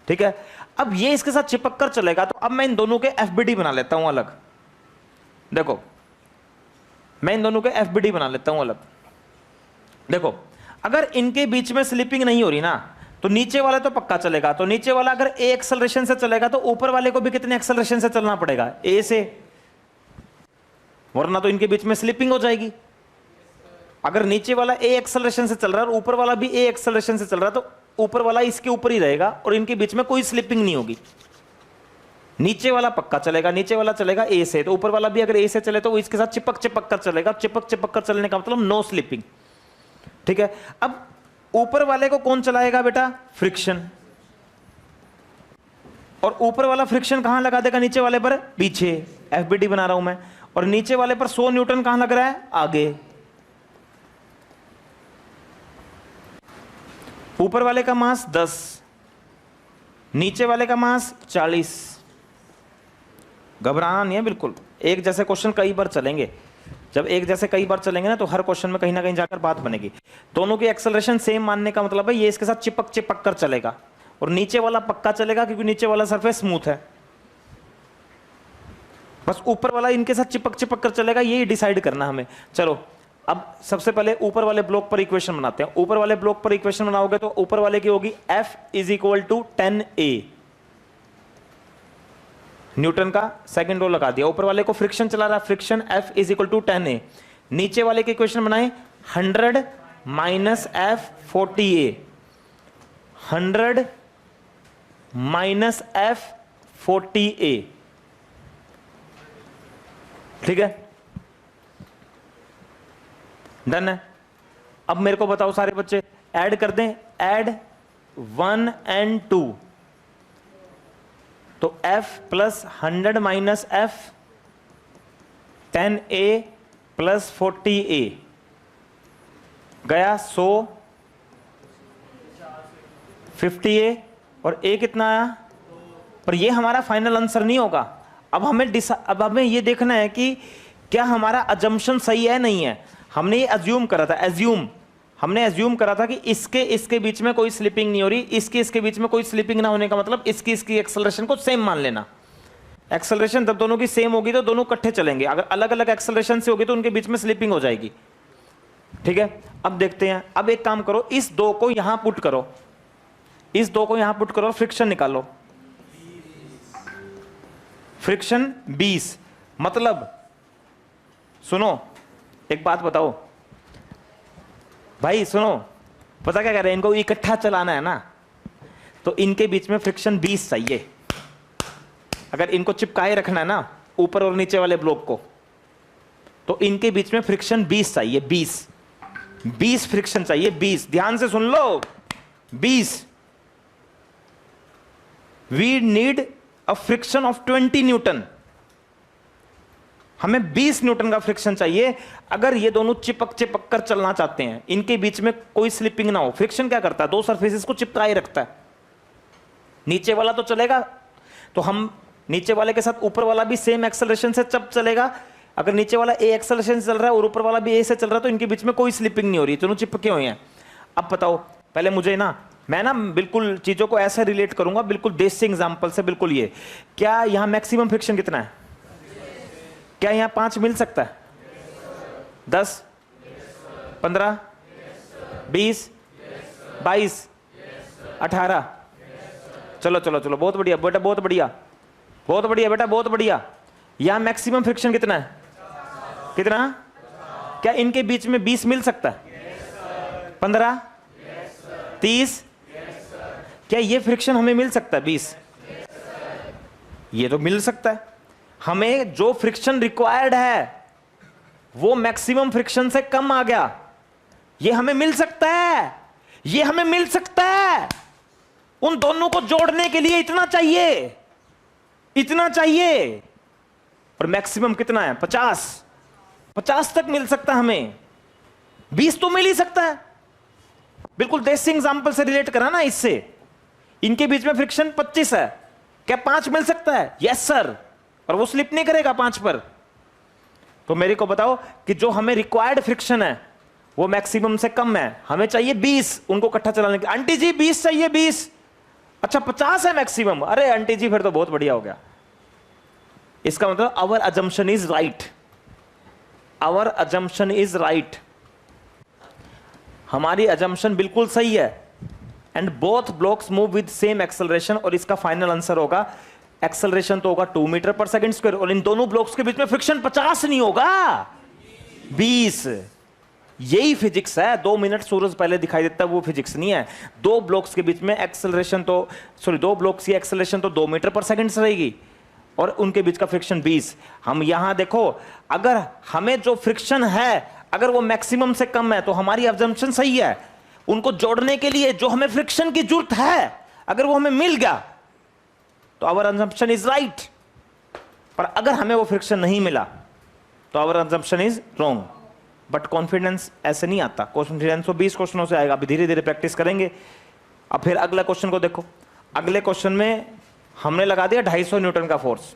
Speaker 1: ठीक है, अब ये इसके साथ चिपक कर चलेगा, तो अब मैं इन दोनों के एफबीडी बना लेता हूं अलग। देखो, मैं इन दोनों के एफबीडी बना लेता हूं अलग। देखो, अगर इनके बीच में स्लिपिंग नहीं हो रही ना, तो नीचे वाला तो पक्का चलेगा। तो नीचे वाला अगर ए एक्सेलरेशन से चलेगा, तो ऊपर वाले को भी कितने एक्सेलरेशन से चलना पड़ेगा? ए से, वरना तो इनके बीच में स्लिपिंग हो जाएगी। अगर नीचे वाला ए एक्सेलरेशन से चल रहा है और ऊपर वाला भी ए एक्सेलरेशन से चल रहा है, तो ऊपर वाला इसके ऊपर ही रहेगा और इनके बीच में कोई स्लिपिंग नहीं होगी। नीचे वाला पक्का चलेगा, नीचे वाला चलेगा ए से, तो ऊपर वाला भी अगर ए से चले तो वो इसके साथ चिपक कर चलेगा। चिपक कर चलने का मतलब नो स्लिपिंग। ठीक है, अब ऊपर वाले को कौन चलाएगा बेटा? फ्रिक्शन। और ऊपर वाला फ्रिक्शन कहां लगा देगा? नीचे वाले पर, पीछे। एफबीडी बना रहा हूं मैं। और नीचे वाले पर 100 न्यूटन कहां लग रहा है? आगे। ऊपर वाले का मास 10, नीचे वाले का मास 40। घबराना नहीं है बिल्कुल, एक जैसे क्वेश्चन कई बार चलेंगे। जब एक जैसे कई बार चलेंगे ना, तो हर क्वेश्चन में कहीं ना कहीं जाकर बात बनेगी। दोनों की एक्सेलरेशन सेम मानने का मतलब है ये इसके साथ चिपक चिपक कर चलेगा, और नीचे वाला पक्का चलेगा क्योंकि नीचे वाला सरफेस स्मूथ है। बस ऊपर वाला इनके साथ चिपक चिपक कर चलेगा, यही डिसाइड करना हमें। चलो अब सबसे पहले ऊपर वाले ब्लॉक पर इक्वेशन बनाते हैं। ऊपर वाले ब्लॉक पर इक्वेशन बनाओगे तो ऊपर वाले की होगी F is equal to 10A। Newton का सेकंड लॉ लगा दिया। ऊपर वाले को फ्रिक्शन चला रहा है, friction F is equal to 10A। नीचे वाले की इक्वेशन बनाए 100 minus F 40A। 100 minus F 40A। ठीक है, डन है। अब मेरे को बताओ सारे बच्चे, ऐड कर दें, ऐड 1 and 2, तो F plus 100 minus F 10A plus 40A गया 100 50A, और A कितना आया? पर ये हमारा फाइनल आंसर नहीं होगा। अब हमें ये देखना है कि क्या हमारा अजम्पशन सही है नहीं है। हमने ये अज्यूम करा था, हमने अज्यूम करा था कि इसके बीच में कोई स्लिपिंग नहीं हो रही, इसके बीच में कोई स्लिपिंग ना होने का मतलब इसकी एक्सेलरेशन को सेम मान लेना। एक्सेलरेशन जब दोनों की सेम होगी तो दोनों इकट्ठे चलेंगे, अगर अलग अलग एक्सेलरेशन से होगी तो उनके बीच में स्लिपिंग हो जाएगी। ठीक है, अब देखते हैं। अब एक काम करो, इस 2 को यहां पुट करो, इस 2 को यहां पुट करो, फ्रिक्शन निकालो। फ्रिक्शन 20, मतलब सुनो एक बात बताओ भाई, सुनो, पता क्या कह रहे हैं? इनको इकट्ठा चलाना है ना, तो इनके बीच में फ्रिक्शन 20 चाहिए। अगर इनको चिपकाए रखना है ना ऊपर और नीचे वाले ब्लॉक को, तो इनके बीच में फ्रिक्शन 20 चाहिए। 20 फ्रिक्शन चाहिए, 20। ध्यान से सुन लो, 20। We need a friction of 20 newton. हमें 20 न्यूटन का फ्रिक्शन चाहिए अगर ये दोनों चिपक चिपक कर चलना चाहते हैं, इनके बीच में कोई स्लिपिंग ना हो। फ्रिक्शन क्या करता है? 2 सरफेसेस को चिपकाए रखता है। नीचे वाला तो चलेगा, तो हम नीचे वाले के साथ ऊपर वाला भी सेम एक्सेलरेशन से जब चलेगा। अगर नीचे वाला A एक्सेलरेशन से चल रहा है और ऊपर वाला भी A से चल रहा है, तो इनके बीच में कोई स्लिपिंग नहीं हो रही, दोनों चिपके हुए हैं। अब बताओ, पहले मुझे मैं बिल्कुल चीजों को ऐसे रिलेट करूंगा, बिल्कुल देसी एग्जांपल से। बिल्कुल ये, क्या यहां मैक्सिमम फ्रिक्शन कितना है? क्या यहां 5 मिल सकता है? 10, 15, 20, 22, 18। चलो चलो चलो, बहुत बढ़िया बेटा, बहुत बढ़िया, बहुत बढ़िया बेटा, बहुत बढ़िया। यहां मैक्सिमम फ्रिक्शन कितना है? कितना? क्या इनके बीच में 20 मिल सकता है? 15, 30? क्या ये फ्रिक्शन हमें मिल सकता है 20? ये तो मिल सकता है। हमें जो फ्रिक्शन रिक्वायर्ड है वो मैक्सिमम फ्रिक्शन से कम आ गया, ये हमें मिल सकता है, ये हमें मिल सकता है। उन दोनों को जोड़ने के लिए इतना चाहिए, इतना चाहिए। और मैक्सिमम कितना है? 50 तक मिल सकता है हमें, 20 तो मिल ही सकता है। बिल्कुल देसी एग्जांपल से रिलेट करा ना इससे। इनके बीच में फ्रिक्शन 25 है, क्या 5 मिल सकता है? Yes sir. और वो स्लिप नहीं करेगा 5 पर। तो मेरे को बताओ कि जो हमें रिक्वायर्ड फ्रिक्शन है वो मैक्सिमम से कम है, हमें चाहिए 20 उनको इकट्ठा चलाने के। आंटी जी 20 चाहिए, 20। अच्छा 50 है मैक्सिमम। अरे आंटी जी फिर तो बहुत बढ़िया हो गया। इसका मतलब our assumption is right, our assumption is right. हमारी अजम्पशन बिल्कुल सही है। And both blocks move with same acceleration, और इसका फाइनल आंसर होगा, एक्सेलरेशन तो होगा 2 मीटर पर सेकंड स्क्वायर, और इन दोनों ब्लॉक्स के बीच में फ्रिक्शन 50 नहीं होगा, 20। यही फिजिक्स है। 2 मिनट सूरज पहले दिखाई देता है, वो फिजिक्स नहीं है। 2 ब्लॉक्स के बीच में एक्सेलरेशन तो, सॉरी 2 ब्लॉक्स की एक्सेलरेशन तो 2 मीटर पर सेकंड रहेगी, और उनके बीच का फ्रिक्शन 20। हम यहां देखो, अगर हमें जो फ्रिक्शन है अगर वो मैक्सिमम से कम है तो हमारी अजम्पशन सही है। उनको जोड़ने के लिए जो हमें फ्रिक्शन की जरूरत है, अगर वो हमें मिल गया तो आवर असम्पशन इज राइट, पर अगर हमें वो फ्रिक्शन नहीं मिला तो our assumption is wrong. But confidence ऐसे नहीं आता, कॉन्फिडेंस तो 20 क्वेश्चनों से आएगा, अभी धीरे धीरे प्रैक्टिस करेंगे। अब फिर अगला क्वेश्चन को देखो। अगले क्वेश्चन में हमने लगा दिया 250 न्यूटन का फोर्स।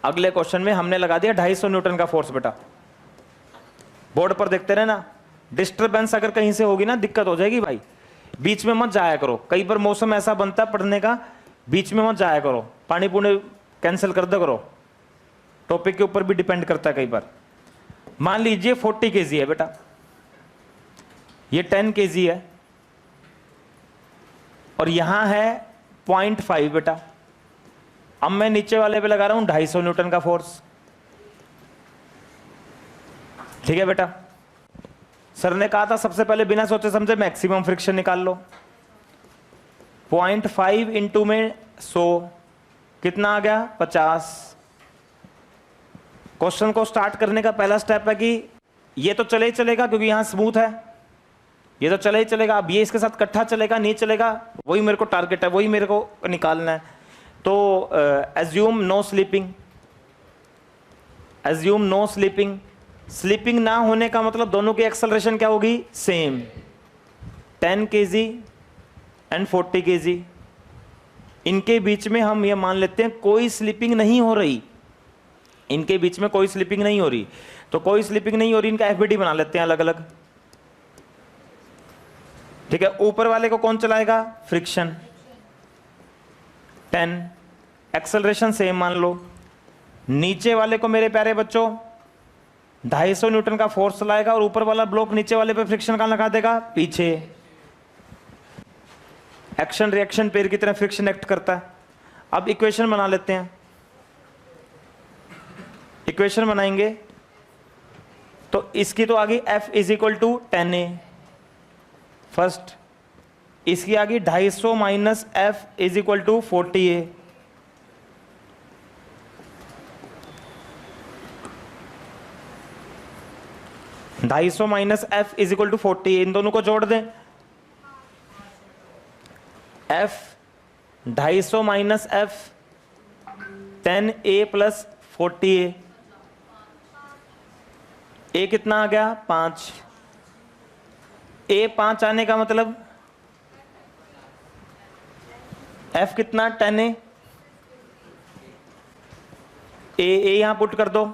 Speaker 1: अगले क्वेश्चन में हमने लगा दिया 250 न्यूटन का फोर्स। बेटा बोर्ड पर देखते रहे ना, डिस्टरबेंस अगर कहीं से होगी ना दिक्कत हो जाएगी भाई। बीच में मत जाया करो, कई बार मौसम ऐसा बनता है पढ़ने का, बीच में मत जाया करो, पानी पुणे कैंसिल कर दो करो, टॉपिक के ऊपर भी डिपेंड करता है कई बार। मान लीजिए 40 kg है बेटा, ये 10 kg है और यहां है 0.5 बेटा। अब मैं नीचे वाले पे लगा रहा हूं 250 न्यूटन का फोर्स। ठीक है बेटा, सर ने कहा था सबसे पहले बिना सोचे समझे मैक्सिमम फ्रिक्शन निकाल लो। 0.5 इंटू में 100 कितना आ गया 50। क्वेश्चन को स्टार्ट करने का पहला स्टेप है कि ये तो चले ही चलेगा क्योंकि यहां स्मूथ है, ये तो चले ही चलेगा। अब ये इसके साथ इकट्ठा चलेगा नहीं चलेगा, वही मेरे को टारगेट है, वही मेरे को निकालना है। तो assume no slipping, assume no slipping. Slipping ना होने का मतलब दोनों की एक्सेलरेशन क्या होगी सेम, 10 kg एंड 40 kg। इनके बीच में हम ये मान लेते हैं कोई स्लीपिंग नहीं हो रही, इनके बीच में कोई स्लीपिंग नहीं हो रही। तो कोई स्लीपिंग नहीं हो रही, इनका एफबीडी बना लेते हैं अलग अलग। ठीक है, ऊपर वाले को कौन चलाएगा फ्रिक्शन 10, एक्सेलरेशन सेम मान लो। नीचे वाले को मेरे प्यारे बच्चों 250 न्यूटन का फोर्स चलाएगा और ऊपर वाला ब्लॉक नीचे वाले पे फ्रिक्शन कहां लगा देगा पीछे। एक्शन रिएक्शन पेयर की तरह फ्रिक्शन एक्ट करता है। अब इक्वेशन बना लेते हैं, इक्वेशन बनाएंगे तो इसकी तो आ गई F is equal to 10A first, इसकी आ गई 250 minus F is equal to 40A। $250 minus F is equal to 40, इन दोनों को जोड़ दें। F 250 minus F 10A plus 40A, A कितना आ गया 5। A 5 आने का मतलब F कितना 10A, A यहां पुट कर दो,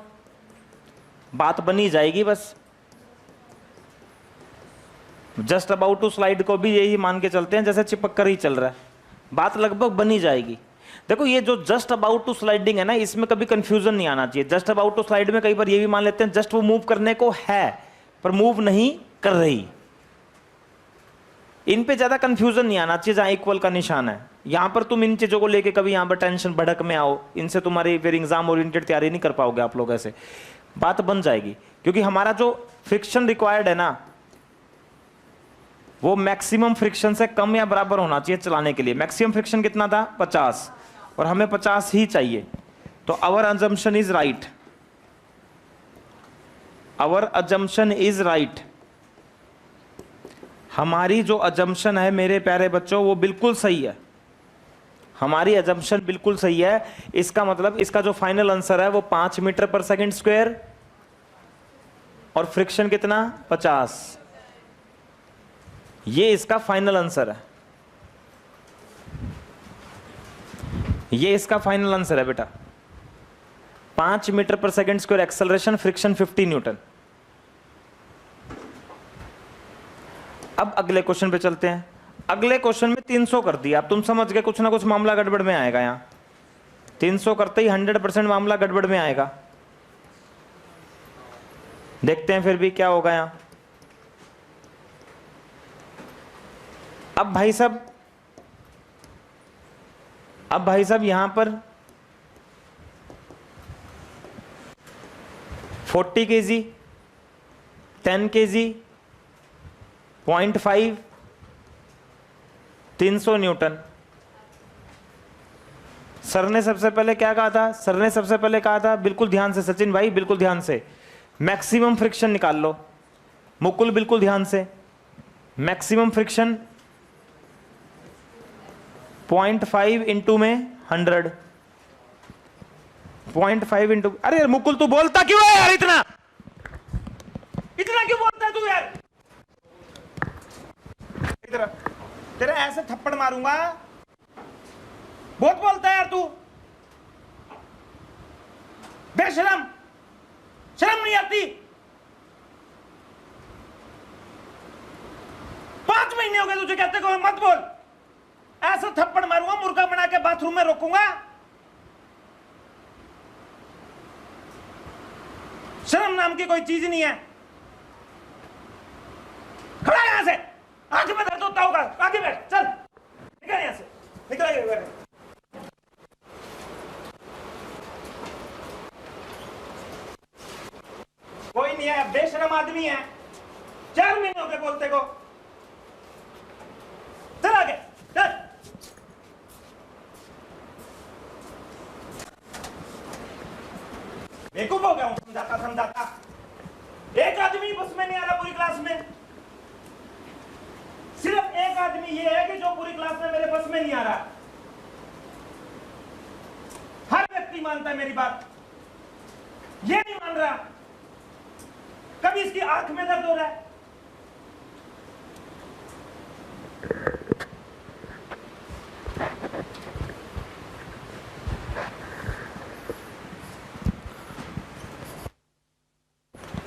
Speaker 1: बात बनी जाएगी बस। जस्ट अबाउट टू स्लाइड को भी यही मान के चलते हैं जैसे चिपक कर ही चल रहा है, बात लगभग बनी जाएगी। देखो ये जो जस्ट अबाउट टू स्लाइडिंग है ना, इसमें कभी कंफ्यूजन नहीं आना चाहिए। जस्ट अबाउट टू स्लाइड में कई बार ये भी मान लेते हैं जस्ट वो मूव करने को है पर मूव नहीं कर रही, इन पे ज्यादा कंफ्यूजन नहीं आना चाहिए जहां इक्वल का निशान है। यहां पर तुम इन चीजों को लेके कभी यहां पर टेंशन भड़क में आओ, इनसे तुम्हारी फिर एग्जाम ओरिएंटेड तैयारी नहीं कर पाओगे आप लोग। ऐसे बात बन जाएगी क्योंकि हमारा जो फ्रिक्शन रिक्वायर्ड है ना वो मैक्सिमम फ्रिक्शन से कम या बराबर होना चाहिए चलाने के लिए। मैक्सिमम फ्रिक्शन कितना था 50 और हमें 50 ही चाहिए। तो our assumption is right, our assumption is right. हमारी जो अजम्पशन है मेरे प्यारे बच्चों वो बिल्कुल सही है, हमारी अजम्पशन बिल्कुल सही है। इसका मतलब इसका जो फाइनल आंसर है वो 5 मीटर पर सेकंड स्क्वायर और फ्रिक्शन कितना 50, ये इसका फाइनल आंसर है, ये इसका फाइनल आंसर है बेटा। 5 मीटर पर second square acceleration, friction 50 Newton. अब अगले क्वेश्चन पे चलते हैं। अगले क्वेश्चन में 300 कर दिया, अब तुम समझ गए कुछ ना कुछ मामला गड़बड़ में आएगा। यहां 300 करते ही 100% मामला गड़बड़ में आएगा। देखते हैं फिर भी क्या होगा यहां। अब भाई साहब यहां पर 40 kg 10 kg 0.5 300 न्यूटन। सर ने सबसे पहले क्या कहा था, सर ने सबसे पहले कहा था, बिल्कुल ध्यान से सचिन भाई, बिल्कुल ध्यान से, मैक्सिमम फ्रिक्शन निकाल लो। मुकुल बिल्कुल ध्यान से, मैक्सिमम फ्रिक्शन 0.5 इंटू में 100, 0.5 इंटू, अरे मुकुल तू बोलता क्यों है यार, इतना इतना क्यों बोलता है तू यार? इधर तेरा ऐसे थप्पड़ मारूंगा, बहुत बोलता है यार तू, बेशरम, शर्म नहीं आती? 5 महीने हो गए तुझे कहते को मत बोल, ऐसा थप्पड़ मारूंगा, मुर्गा बना के बाथरूम में रोकूंगा। शर्म नाम की कोई चीज नहीं है। खड़ा यहां से, आंख में दर्द होता होगा, आगे बैठ, चल निकल यहां से, निकल आगे बैठ। कोई नहीं है, बेशरम आदमी है, 4 महीने हो गए बोलते को। चल आगे चल। बेवकूफ हो गया हूं, समझाता समझाता। एक आदमी बस में नहीं आ रहा पूरी क्लास में, सिर्फ एक आदमी ये है कि जो पूरी क्लास में मेरे बस में नहीं आ रहा। हर व्यक्ति मानता है मेरी बात, ये नहीं मान रहा। कभी इसकी आंख में दर्द हो रहा है,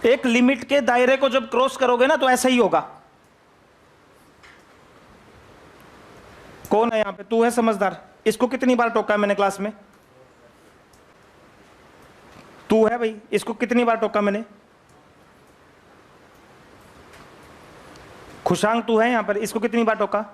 Speaker 1: एक लिमिट के दायरे को जब क्रॉस करोगे ना तो ऐसा ही होगा। कौन है यहां पे? तू है समझदार, इसको कितनी बार टोका है मैंने क्लास में? तू है भाई, इसको कितनी बार टोका मैंने? खुशांग तू है यहां पर, इसको कितनी बार टोका?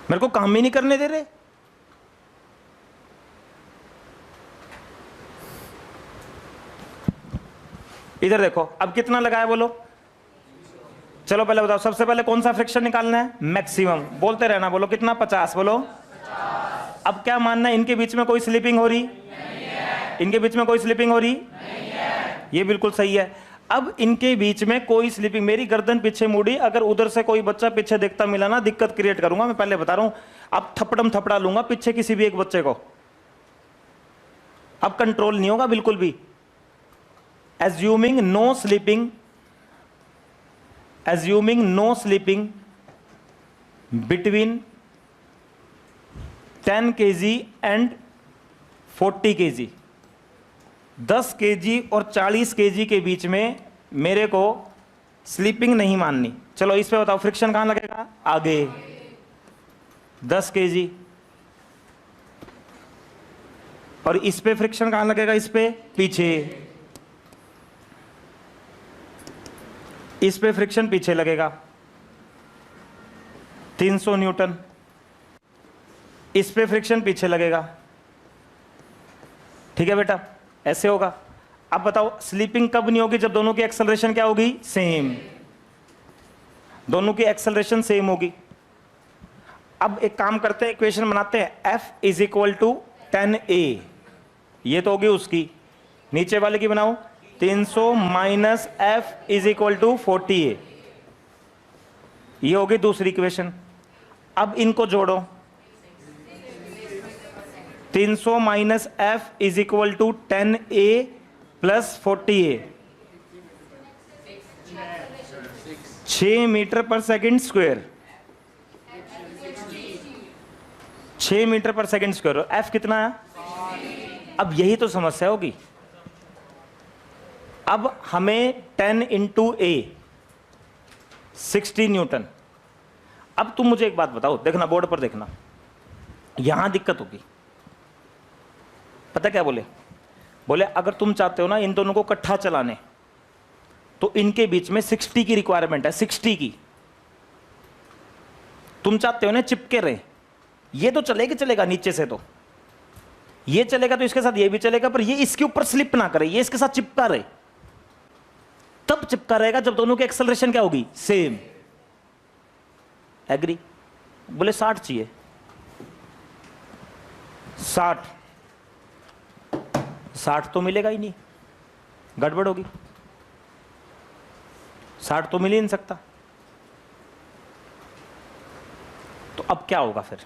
Speaker 1: मेरे को काम ही नहीं करने दे रहे। इधर देखो, अब कितना लगाया बोलो? चलो पहले बताओ, सबसे पहले कौन सा फ्रिक्शन निकालना है? मैक्सिमम। बोलते रहना, बोलो कितना? 50। बोलो 50। अब क्या मानना है, इनके बीच में कोई स्लिपिंग हो रही नहीं है? इनके बीच में कोई स्लिपिंग हो रही नहीं है? ये बिल्कुल सही है। अब इनके बीच में कोई स्लिपिंग, मेरी गर्दन पीछे मुड़ी, अगर उधर से कोई बच्चा पीछे देखता मिला ना, दिक्कत क्रिएट करूंगा, मैं पहले बता रहा हूं। अब थपड़म थपड़ा लूंगा पीछे किसी भी एक बच्चे को, अब कंट्रोल नहीं होगा बिल्कुल भी। Assuming no slipping, assuming no slipping between 10 kg and 40 kg, 10 kg और 40 kg के बीच में मेरे को स्लीपिंग नहीं माननी। चलो इस पे बताओ, फ्रिक्शन कहां लगेगा? आगे 10 kg, और इस पे फ्रिक्शन कहां लगेगा? इस पे पीछे, इस पे फ्रिक्शन पीछे लगेगा 300 न्यूटन, इस पे फ्रिक्शन पीछे लगेगा। ठीक है बेटा, ऐसे होगा। अब बताओ स्लीपिंग कब नहीं होगी? जब दोनों की एक्सेलरेशन क्या होगी? सेम, दोनों की एक्सेलरेशन सेम होगी। अब एक काम करते हैं, इक्वेशन बनाते हैं। F is equal to 10A, ये तो होगी उसकी, नीचे वाले की बनाओ 300 minus F is equal to 40A, ये होगी दूसरी इक्वेशन। अब इनको जोड़ो, 300 minus F is equal to 10A plus 40A, 6 metre per second square, 6 metre per second square. F कितना है? अब यही तो समस्या होगी। अब हमें 10 इंटू A 60 न्यूटन। अब तुम मुझे एक बात बताओ, देखना बोर्ड पर देखना, यहां दिक्कत होगी। पता क्या बोले? बोले अगर तुम चाहते हो ना इन दोनों को इकट्ठा चलाने, तो इनके बीच में 60 की रिक्वायरमेंट है, 60 की। तुम चाहते हो ना चिपके रहे, ये तो चलेगा चलेगा नीचे से, तो ये चलेगा तो इसके साथ ये भी चलेगा, पर ये इसके ऊपर स्लिप ना करे, ये इसके साथ चिपका रहे। तब चिपका रहेगा जब दोनों की एक्सेलरेशन क्या होगी? सेम। एग्री? बोले 60 चाहिए। 60, 60 तो मिलेगा ही नहीं, गड़बड़ होगी। 60 तो मिल ही नहीं सकता। तो अब क्या होगा फिर?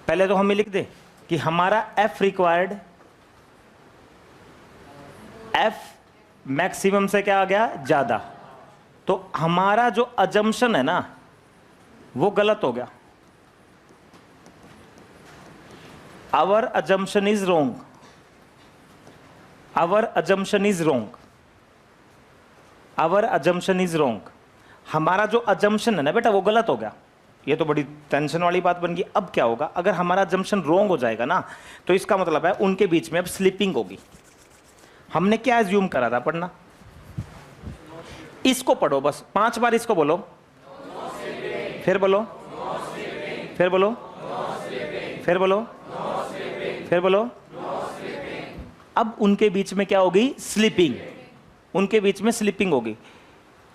Speaker 1: पहले तो हमें लिख दे कि हमारा एफ रिक्वायर्ड, एफ मैक्सिमम से क्या आ गया, ज्यादा। तो हमारा जो अजम्पशन है ना वो गलत हो गया। Our assumption is wrong, our assumption is wrong, our assumption is wrong. हमारा जो अजम्पशन है ना बेटा वो गलत हो गया। ये तो बड़ी टेंशन वाली बात बन गई। अब क्या होगा अगर हमारा अजम्पशन रोंग हो जाएगा ना, तो इसका मतलब है उनके बीच में अब स्लिपिंग होगी। हमने क्या एज्यूम करा था, पढ़ना, इसको पढ़ो बस 5 बार, इसको बोलो, फिर बोलो, फिर बोलो, फिर बोलो, फिर बोलो। अब उनके बीच में क्या होगी, स्लीपिंग। उनके बीच में स्लीपिंग होगी,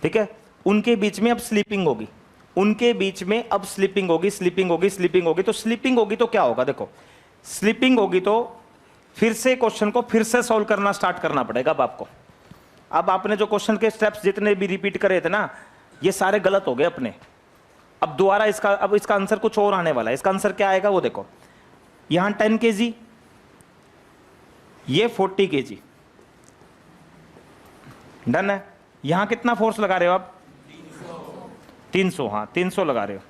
Speaker 1: ठीक है, उनके बीच में अब स्लीपिंग होगी, उनके बीच में अब स्लीपिंग होगी, स्लीपिंग होगी, स्लीपिंग होगी। तो स्लीपिंग होगी तो क्या होगा, देखो स्लीपिंग होगी तो फिर से क्वेश्चन को फिर से सॉल्व करना स्टार्ट करना पड़ेगा अब आपको। अब आपने जो क्वेश्चन के स्टेप्स जितने भी रिपीट करे थे ना, ये सारे गलत हो गए अपने। अब दोबारा इसका, अब इसका आंसर कुछ और आने वाला है। इसका आंसर क्या आएगा वो देखो, यहां 10 kg, ये 40 kg, डन है। यहां कितना फोर्स लगा रहे हो आप, 300, हाँ 300 लगा रहे हो।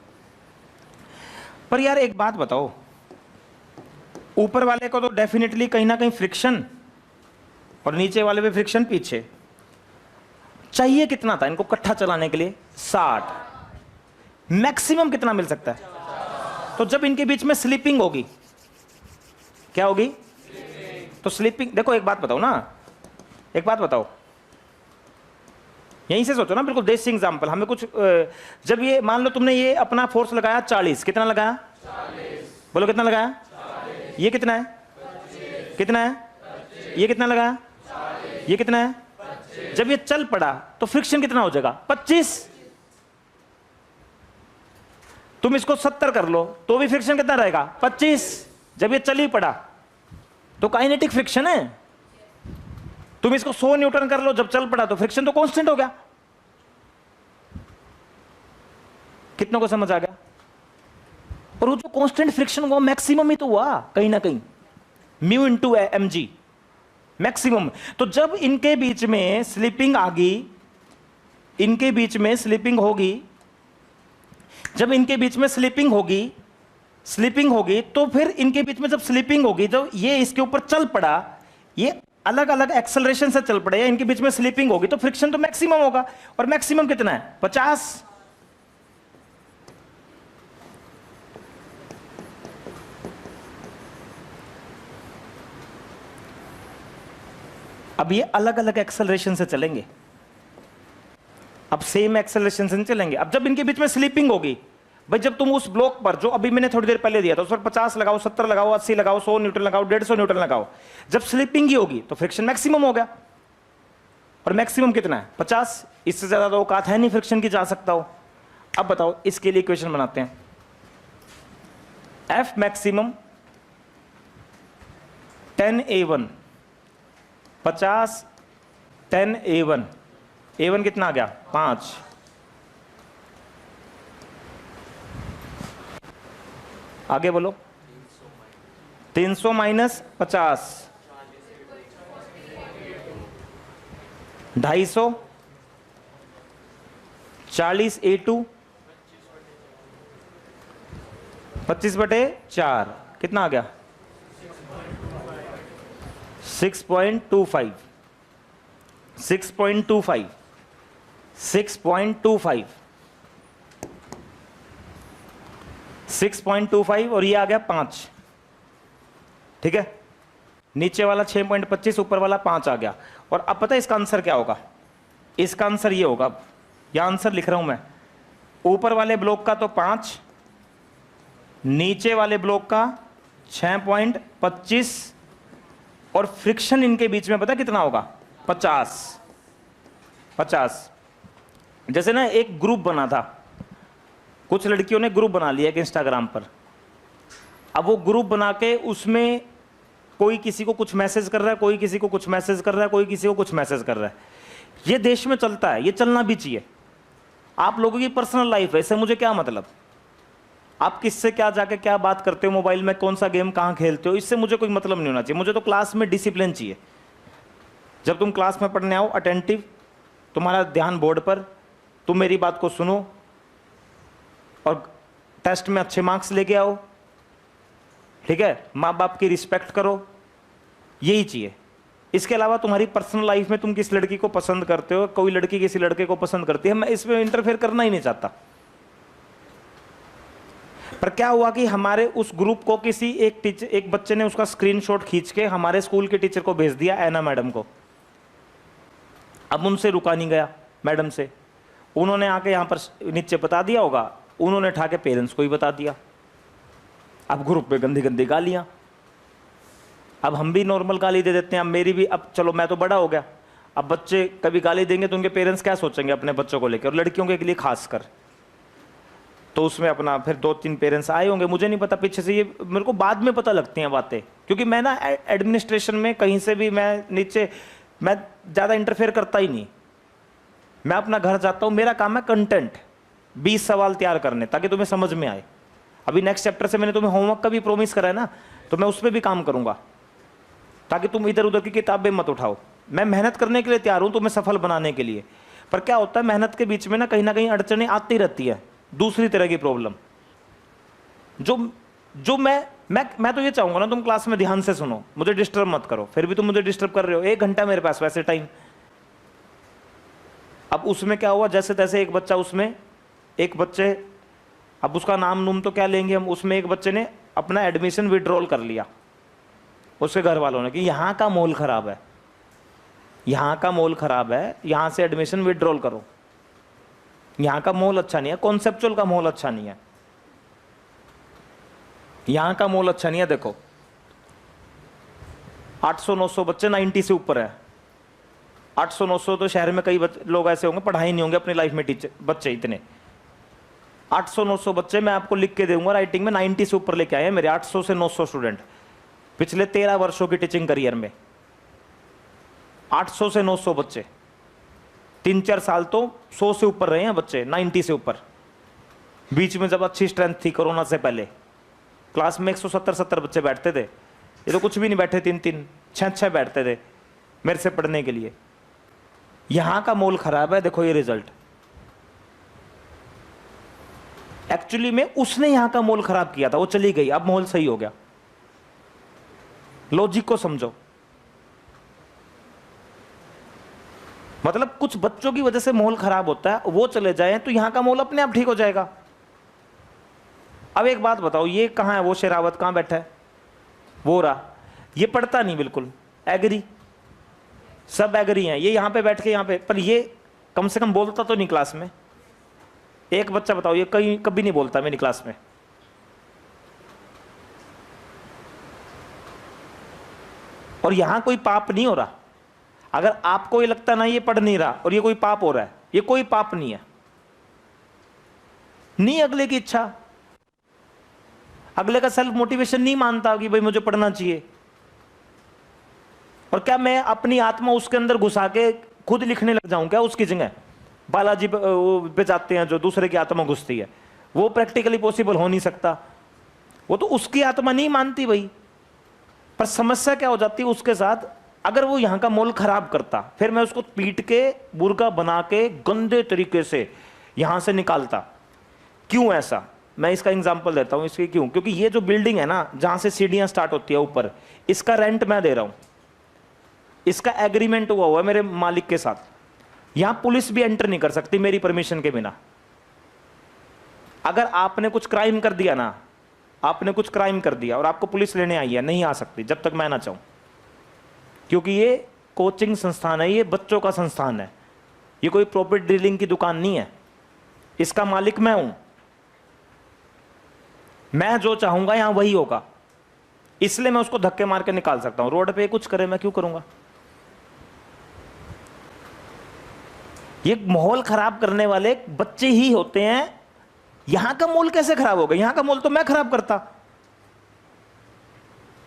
Speaker 1: पर यार एक बात बताओ, ऊपर वाले को तो डेफिनेटली कहीं ना कहीं फ्रिक्शन, और नीचे वाले पे फ्रिक्शन पीछे। चाहिए कितना था इनको इकट्ठा चलाने के लिए, 60। मैक्सिमम कितना मिल सकता है? तो जब इनके बीच में स्लीपिंग होगी, क्या होगी, तो स्लीपिंग। देखो एक बात बताओ ना, एक बात बताओ, यहीं से सोचो ना, बिल्कुल देसी एग्जांपल। हमें कुछ, जब ये मान लो तुमने ये अपना फोर्स लगाया 40, कितना लगाया, 40। बोलो कितना लगाया, 40। ये कितना है, 25। कितना है, 25। ये कितना लगाया, 40। ये कितना है, 25। जब ये चल पड़ा तो फ्रिक्शन कितना हो जाएगा, 25। तुम इसको 70 कर लो तो भी फ्रिक्शन कितना रहेगा, 25। जब ये चल ही पड़ा तो काइनेटिक फ्रिक्शन है। तुम इसको 100 न्यूटन कर लो, जब चल पड़ा तो फ्रिक्शन तो कांस्टेंट हो गया। कितनों को समझ आ गया? और वो जो कांस्टेंट फ्रिक्शन वो मैक्सिमम ही तो हुआ कहीं ना कहीं, mu into M G, maximum. तो जब इनके बीच में स्लिपिंग आ गई, इनके बीच में स्लिपिंग होगी, जब इनके बीच में स्लिपिंग होगी, स्लिपिंग होगी, तो फिर इनके बीच में जब स्लिपिंग होगी, जब ये इसके ऊपर चल पड़ा, ये अलग अलग एक्सेलरेशन से चल पड़े, या इनके बीच में स्लिपिंग होगी, तो फ्रिक्शन तो मैक्सिमम होगा। और मैक्सिमम कितना है, 50। अब ये अलग अलग एक्सेलरेशन से चलेंगे, अब सेम एक्सेलरेशन से नहीं चलेंगे। अब जब इनके बीच में स्लीपिंग होगी, भाई जब तुम उस ब्लॉक पर, जो अभी मैंने थोड़ी देर पहले दिया था, उस पर 50 लगाओ, 70 लगाओ, 80 लगाओ, 100 न्यूटन लगाओ, 150 न्यूटन लगाओ, जब स्लीपिंग ही होगी तो फ्रिक्शन मैक्सिमम हो गया। और मैक्सिमम कितना है, 50। इससे ज्यादा तो औकात है नहीं फ्रिक्शन की, जा सकता हो। अब बताओ, इसके लिए इक्वेशन बनाते हैं। F maximum 10A1, 50 10A1, A1 कितना आ गया, 5। आगे बोलो, 300 माइनस 50, 250, 40A2, 25/4, कितना आ गया, 6.25, 6.25, 6.25, 6.25, और ये आ गया 5, ठीक है। नीचे वाला 6.25, ऊपर वाला 5 आ गया। और अब पता है इसका आंसर क्या होगा, इसका आंसर ये होगा, यह आंसर लिख रहा हूं मैं, ऊपर वाले ब्लॉक का तो 5, नीचे वाले ब्लॉक का 6.25, और फ्रिक्शन इनके बीच में पता कितना होगा, 50। 50। जैसे ना एक ग्रुप बना था, कुछ लड़कियों ने ग्रुप बना लिया एक इंस्टाग्राम पर, अब वो ग्रुप बना के उसमें कोई किसी को कुछ मैसेज कर रहा है, कोई किसी को कुछ मैसेज कर रहा है, कोई किसी को कुछ मैसेज कर रहा है। ये देश में चलता है, ये चलना भी चाहिए। आप लोगों की पर्सनल लाइफ है, इससे मुझे क्या मतलब? आप किससे क्या जाके क्या बात करते हो मोबाइल में, कौन सा गेम कहाँ खेलते हो, इससे मुझे कोई मतलब नहीं होना चाहिए। मुझे तो क्लास में डिसिप्लिन चाहिए। जब तुम क्लास में पढ़ने आओ, अटेंटिव, तुम्हारा ध्यान बोर्ड पर, तुम मेरी बात को सुनो और टेस्ट में अच्छे मार्क्स लेके आओ, ठीक है? माँ बाप की रिस्पेक्ट करो, यही चाहिए। इसके अलावा तुम्हारी पर्सनल लाइफ में तुम किस लड़की को पसंद करते हो, कोई लड़की किसी लड़के को पसंद करती है, मैं इसमें इंटरफेयर करना ही नहीं चाहता। पर क्या हुआ कि हमारे उस ग्रुप को किसी एक बच्चे ने उसका स्क्रीनशॉट खींच के हमारे स्कूल के टीचर को भेज दिया, ऐना मैडम को। अब उनसे रुका नहीं गया मैडम से, उन्होंने आके यहाँ पर नीचे बता दिया होगा, उन्होंने उठा के पेरेंट्स को ही बता दिया। अब ग्रुप में गंदी गंदी गालियाँ। अब हम भी नॉर्मल गाली दे देते हैं। अब मेरी भी, अब चलो मैं तो बड़ा हो गया, अब बच्चे कभी गाली देंगे तो उनके पेरेंट्स क्या सोचेंगे अपने बच्चों को लेकर, और लड़कियों के लिए खासकर। तो उसमें अपना फिर 2-3 पेरेंट्स आए होंगे, मुझे नहीं पता पीछे से, ये मेरे को बाद में पता लगती हैं बातें, क्योंकि मैं ना एडमिनिस्ट्रेशन में कहीं से भी मैं नीचे मैं ज़्यादा इंटरफेयर करता ही नहीं। मैं अपना घर जाता हूँ, मेरा काम है कंटेंट, 20 सवाल तैयार करने ताकि तुम्हें समझ में आए। अभी नेक्स्ट चैप्टर से मैंने तुम्हें होमवर्क का भी प्रॉमिस करा है ना, तो मैं उस पर भी काम करूँगा ताकि तुम इधर उधर की किताबें मत उठाओ। मैं मेहनत करने के लिए तैयार हूँ, तुम्हें सफल बनाने के लिए। पर क्या होता है, मेहनत के बीच में ना कहीं अड़चनें आती रहती है, दूसरी तरह की प्रॉब्लम। जो मैं तो ये चाहूंगा ना, तुम क्लास में ध्यान से सुनो, मुझे डिस्टर्ब मत करो। फिर भी तुम मुझे डिस्टर्ब कर रहे हो। 1 घंटा मेरे पास वैसे टाइम। अब उसमें क्या हुआ, जैसे तैसे एक बच्चे, अब उसका नाम नूम तो क्या लेंगे हम, उसमें एक बच्चे ने अपना एडमिशन विड्रॉल कर लिया, उसके घर वालों ने, कि यहाँ का माहौल खराब है, यहाँ का माहौल खराब है, यहाँ से एडमिशन विड्रॉल करो, यहाँ का माहौल अच्छा नहीं है, कॉन्सेप्चुअल का माहौल अच्छा नहीं है, यहाँ का माहौल अच्छा नहीं है। देखो 800-900 बच्चे 90 से ऊपर है। 800-900 तो शहर में कई लोग ऐसे होंगे पढ़ाई नहीं होंगे अपनी लाइफ में, टीचर बच्चे इतने 800-900 बच्चे मैं आपको लिख के दूंगा राइटिंग में, 90 से ऊपर लेके आए हैं मेरे 800 से 900 स्टूडेंट पिछले 13 वर्षों की टीचिंग करियर में। 800 से 900 बच्चे, 3-4 साल तो 100 से ऊपर रहे हैं बच्चे, 90 से ऊपर। बीच में जब अच्छी स्ट्रेंथ थी कोरोना से पहले, क्लास में 170 बच्चे बैठते थे। ये तो कुछ भी नहीं बैठे, 3-3, 6-6 बैठते थे मेरे से पढ़ने के लिए। यहां का माहौल खराब है, देखो ये रिजल्ट। एक्चुअली में उसने यहां का माहौल खराब किया था, वो चली गई, अब माहौल सही हो गया। लॉजिक को समझो। मतलब कुछ बच्चों की वजह से माहौल खराब होता है, वो चले जाए तो यहां का माहौल अपने आप ठीक हो जाएगा। अब एक बात बताओ, ये कहां है वो शेरावत, कहां बैठा है वो रहा, ये पढ़ता नहीं बिल्कुल, एग्री, सब एग्री हैं, ये यहां पे बैठ के यहां पे, पर ये कम से कम बोलता तो नहीं क्लास में। एक बच्चा बताओ, ये कहीं कभी नहीं बोलता मेरी क्लास में। और यहां कोई पाप नहीं हो रहा। अगर आपको ये लगता ना ये पढ़ नहीं रहा और ये कोई पाप हो रहा है, ये कोई पाप नहीं है। नहीं अगले की इच्छा, अगले का सेल्फ मोटिवेशन नहीं मानता कि भाई मुझे पढ़ना चाहिए। और क्या मैं अपनी आत्मा उसके अंदर घुसा के खुद लिखने लग जाऊं क्या उसकी जगह? बालाजी पे जाते हैं जो दूसरे की आत्मा घुसती है, वो प्रैक्टिकली पॉसिबल हो नहीं सकता। वो तो उसकी आत्मा नहीं मानती भाई। पर समस्या क्या हो जाती है उसके साथ, अगर वो यहां का माहौल खराब करता, फिर मैं उसको पीट के बुर्का बना के गंदे तरीके से यहां से निकालता। क्यों ऐसा? मैं इसका एग्जांपल देता हूं। इसके क्यों? क्योंकि ये जो बिल्डिंग है ना, जहां से सीढ़ियां स्टार्ट होती है ऊपर, इसका रेंट मैं दे रहा हूं, इसका एग्रीमेंट हुआ है मेरे मालिक के साथ। यहां पुलिस भी एंटर नहीं कर सकती मेरी परमिशन के बिना। अगर आपने कुछ क्राइम कर दिया ना, आपने कुछ क्राइम कर दिया और आपको पुलिस लेने आई है, नहीं आ सकती जब तक मैं ना चाहूं। क्योंकि ये कोचिंग संस्थान है, ये बच्चों का संस्थान है, ये कोई प्रॉपर्टी डीलिंग की दुकान नहीं है। इसका मालिक मैं हूं, मैं जो चाहूंगा यहां वही होगा। इसलिए मैं उसको धक्के मार के निकाल सकता हूं। रोड पे कुछ करे मैं क्यों करूंगा? ये माहौल खराब करने वाले बच्चे ही होते हैं। यहां का माहौल कैसे खराब होगा? यहां का माहौल तो मैं खराब करता।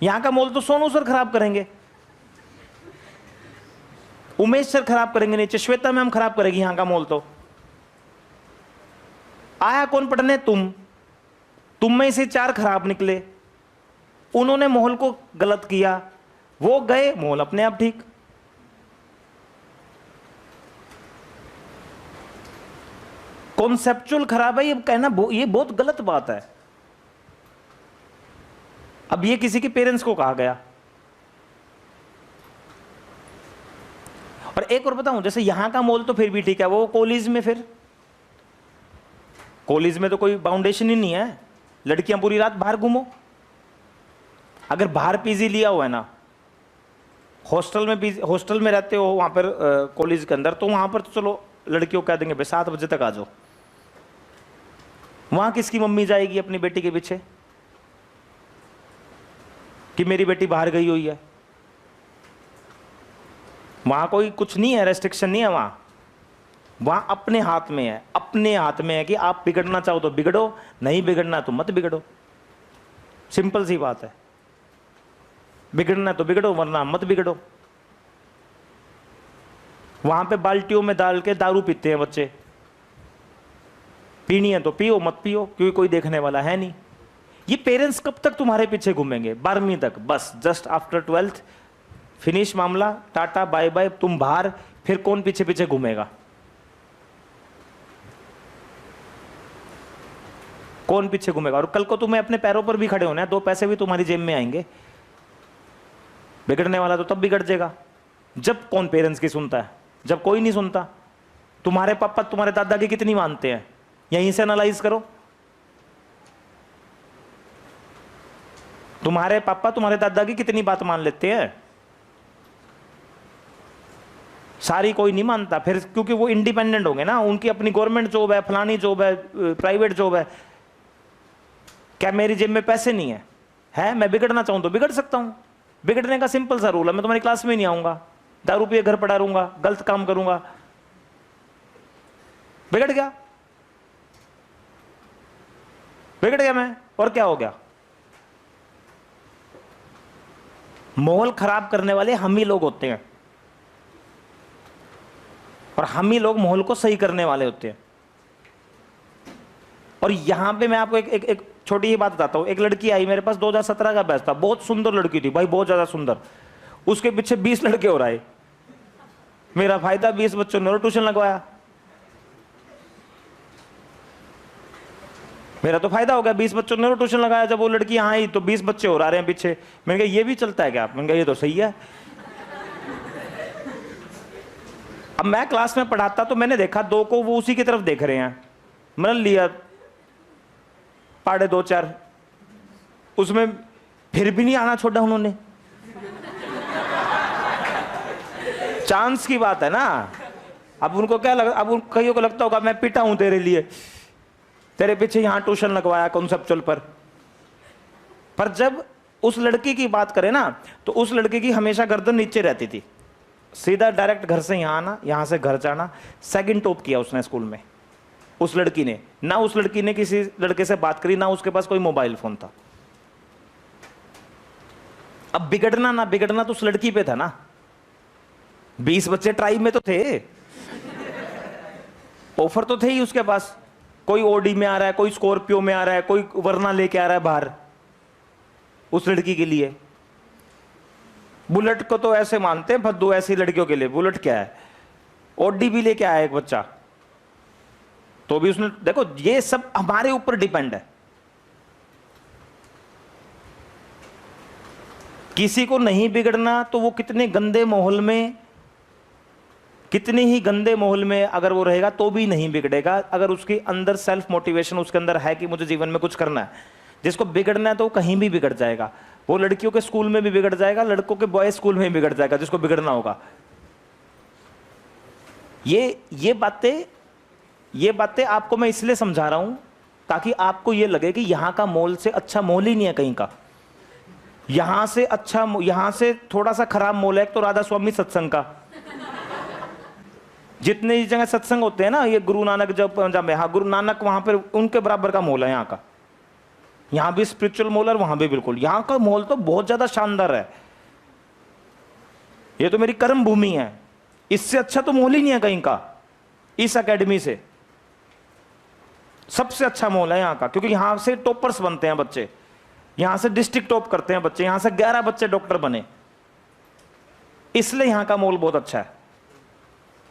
Speaker 1: यहां का मोल तो सोनू सर खराब करेंगे, उमेश सर खराब करेंगे, नीचे श्वेता मैम खराब करेगी यहां का मोल। तो आया कौन पढ़ने? तुम में से 4 खराब निकले, उन्होंने मोहल को गलत किया, वो गए, मोहल अपने आप ठीक। कॉन्सेप्चुअल खराब है ये कहना, ये बहुत गलत बात है। अब ये किसी के पेरेंट्स को कहा गया। और एक और बताऊं, जैसे यहां का मोल तो फिर भी ठीक है, वो कॉलेज में, फिर कॉलेज में तो कोई बाउंडेशन ही नहीं है, लड़कियां पूरी रात बाहर घूमो। अगर बाहर पीजी लिया हुआ है ना, हॉस्टल में रहते हो वहां पर कॉलेज के अंदर, तो वहां पर तो चलो लड़कियों को कह देंगे भाई 7 बजे तक आ जाओ। वहां किसकी मम्मी जाएगी अपनी बेटी के पीछे कि मेरी बेटी बाहर गई हुई है? वहां कोई कुछ नहीं है, रेस्ट्रिक्शन नहीं है। वहां अपने हाथ में है, अपने हाथ में है कि आप बिगड़ना चाहो तो बिगड़ो, नहीं बिगड़ना तो मत बिगड़ो। सिंपल सी बात है, बिगड़ना तो बिगड़ो वरना मत बिगड़ो। वहां पे बाल्टियों में डाल के दारू पीते हैं बच्चे, पीनी है तो पियो, मत पियो, क्योंकि कोई देखने वाला है नहीं। ये पेरेंट्स कब तक तुम्हारे पीछे घूमेंगे? 12वीं तक बस, जस्ट आफ्टर 12th फिनिश मामला, टाटा बाय बाय, तुम बाहर, फिर कौन पीछे पीछे घूमेगा? कौन पीछे घूमेगा? और कल को तुम्हें अपने पैरों पर भी खड़े होना है, 2 पैसे भी तुम्हारी जेब में आएंगे। बिगड़ने वाला तो तब बिगड़ जाएगा जब कौन पेरेंट्स की सुनता है, जब कोई नहीं सुनता। तुम्हारे पापा तुम्हारे दादा की कितनी मानते हैं, यहीं से एनालाइज करो। तुम्हारे पापा तुम्हारे दादा की कितनी बात मान लेते हैं? सारी कोई नहीं मानता, फिर क्योंकि वो इंडिपेंडेंट होंगे ना, उनकी अपनी गवर्नमेंट जॉब है, फलानी जॉब है, प्राइवेट जॉब है। क्या मेरी जेब में पैसे नहीं है? मैं बिगड़ना चाहूं तो बिगड़ सकता हूं। बिगड़ने का सिंपल सा रूल है, मैं तुम्हारी क्लास में नहीं आऊंगा, दारू पिए घर पड़ा रहूंगा, गलत काम करूंगा, बिगड़ गया, बिगड़ गया मैं, और क्या हो गया? माहौल खराब करने वाले हम ही लोग होते हैं, और हम ही लोग माहौल को सही करने वाले होते हैं। और यहां पे मैं आपको एक छोटी ही बात बताता हूं। एक लड़की आई मेरे पास, 2017 का बैच था, बहुत सुंदर लड़की थी भाई, बहुत ज्यादा सुंदर। उसके पीछे 20 लड़के हो रहे। मेरा फायदा, 20 बच्चों ने और ट्यूशन लगवाया। मेरा तो फायदा हो गया, 20 बच्चों ने और ट्यूशन लगाया। जब वो लड़की यहाँ आई तो 20 बच्चे और आ रहे हैं पीछे। मैंने कहा ये भी चलता है क्या? मैंने कहा ये तो सही है। अब मैं क्लास में पढ़ाता तो मैंने देखा 2 को वो उसी की तरफ देख रहे हैं, मैंने लिया पाड़े 2-4, उसमें फिर भी नहीं आना छोड़ा उन्होंने। चांस की बात है ना। अब उनको क्या लगा, अब उन कईयों को लगता होगा मैं पिटा हूं तेरे लिए, तेरे पीछे यहां ट्यूशन लगवाया कॉन्सेप्चुअल पर जब उस लड़की की बात करें ना, तो उस लड़की की हमेशा गर्दन नीचे रहती थी, सीधा डायरेक्ट घर से यहां आना, यहां से घर जाना। सेकंड टॉप किया उसने स्कूल में, उस लड़की ने। ना उस लड़की ने किसी लड़के से बात करी, ना उसके पास कोई मोबाइल फोन था। अब बिगड़ना ना बिगड़ना तो उस लड़की पे था ना। 20 बच्चे ट्राइब में तो थे, ऑफर तो थे ही उसके पास। कोई ओडी में आ रहा है, कोई स्कॉर्पियो में आ रहा है, कोई वरना लेके आ रहा है बाहर उस लड़की के लिए। बुलेट को तो ऐसे मानते हैं भद्दू, ऐसी लड़कियों के लिए बुलेट क्या है। ओडी भी लेके आया एक बच्चा, तो भी उसने, देखो ये सब हमारे ऊपर डिपेंड है। किसी को नहीं बिगड़ना तो वो कितने गंदे माहौल में, कितने ही गंदे माहौल में अगर वो रहेगा तो भी नहीं बिगड़ेगा, अगर उसके अंदर सेल्फ मोटिवेशन उसके अंदर है कि मुझे जीवन में कुछ करना है। जिसको बिगड़ना है तो वो कहीं भी बिगड़ जाएगा। वो लड़कियों के स्कूल में भी बिगड़ जाएगा, लड़कों के बॉयज स्कूल में भी बिगड़ जाएगा, जिसको बिगड़ना होगा। ये बातें आपको मैं इसलिए समझा रहा हूं ताकि आपको ये लगे कि यहां का माहौल से अच्छा माहौल ही नहीं है कहीं का। यहां से अच्छा, यहां से थोड़ा सा खराब माहौल है तो राधा स्वामी सत्संग का। जितने जगह सत्संग होते हैं ना, ये गुरु नानक जब पंजाब में, हाँ गुरु नानक, वहां पर उनके बराबर का माहौल है यहाँ का। यहां भी स्पिरिचुअल मोल और वहां भी बिल्कुल। यहां का मोल तो बहुत ज्यादा शानदार है, ये तो मेरी कर्म भूमि है, इससे अच्छा तो मोल ही नहीं है कहीं का। इस एकेडमी से सबसे अच्छा मोल है यहाँ का, क्योंकि यहां से टॉपर्स बनते हैं बच्चे, यहां से डिस्ट्रिक्ट टॉप करते हैं बच्चे, यहां से 11 बच्चे डॉक्टर बने, इसलिए यहां का मोल बहुत अच्छा है।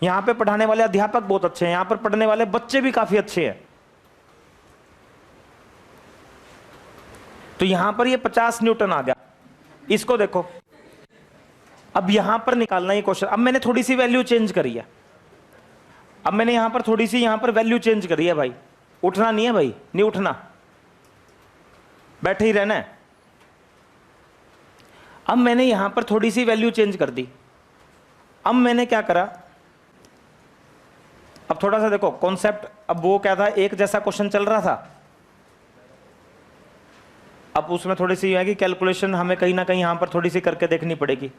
Speaker 1: यहां पे पढ़ाने वाले अध्यापक बहुत अच्छे हैं, यहां पर पढ़ने वाले बच्चे भी काफी अच्छे हैं। तो यहां पर ये 50 न्यूटन आ गया। इसको देखो, अब यहां पर निकालना ये क्वेश्चन। अब मैंने थोड़ी सी वैल्यू चेंज करी है, अब मैंने यहां पर थोड़ी सी यहां पर वैल्यू चेंज करी है भाई। उठना नहीं है भाई, नहीं उठना, बैठे ही रहना है। अब मैंने यहां पर थोड़ी सी वैल्यू चेंज कर दी। अब मैंने क्या करा, अब थोड़ा सा देखो कॉन्सेप्ट। अब वो क्या था, एक जैसा क्वेश्चन चल रहा था, अब उसमें थोड़ी सी है कि कैलकुलेशन हमें कहीं ना कहीं यहां पर थोड़ी सी करके देखनी पड़ेगी।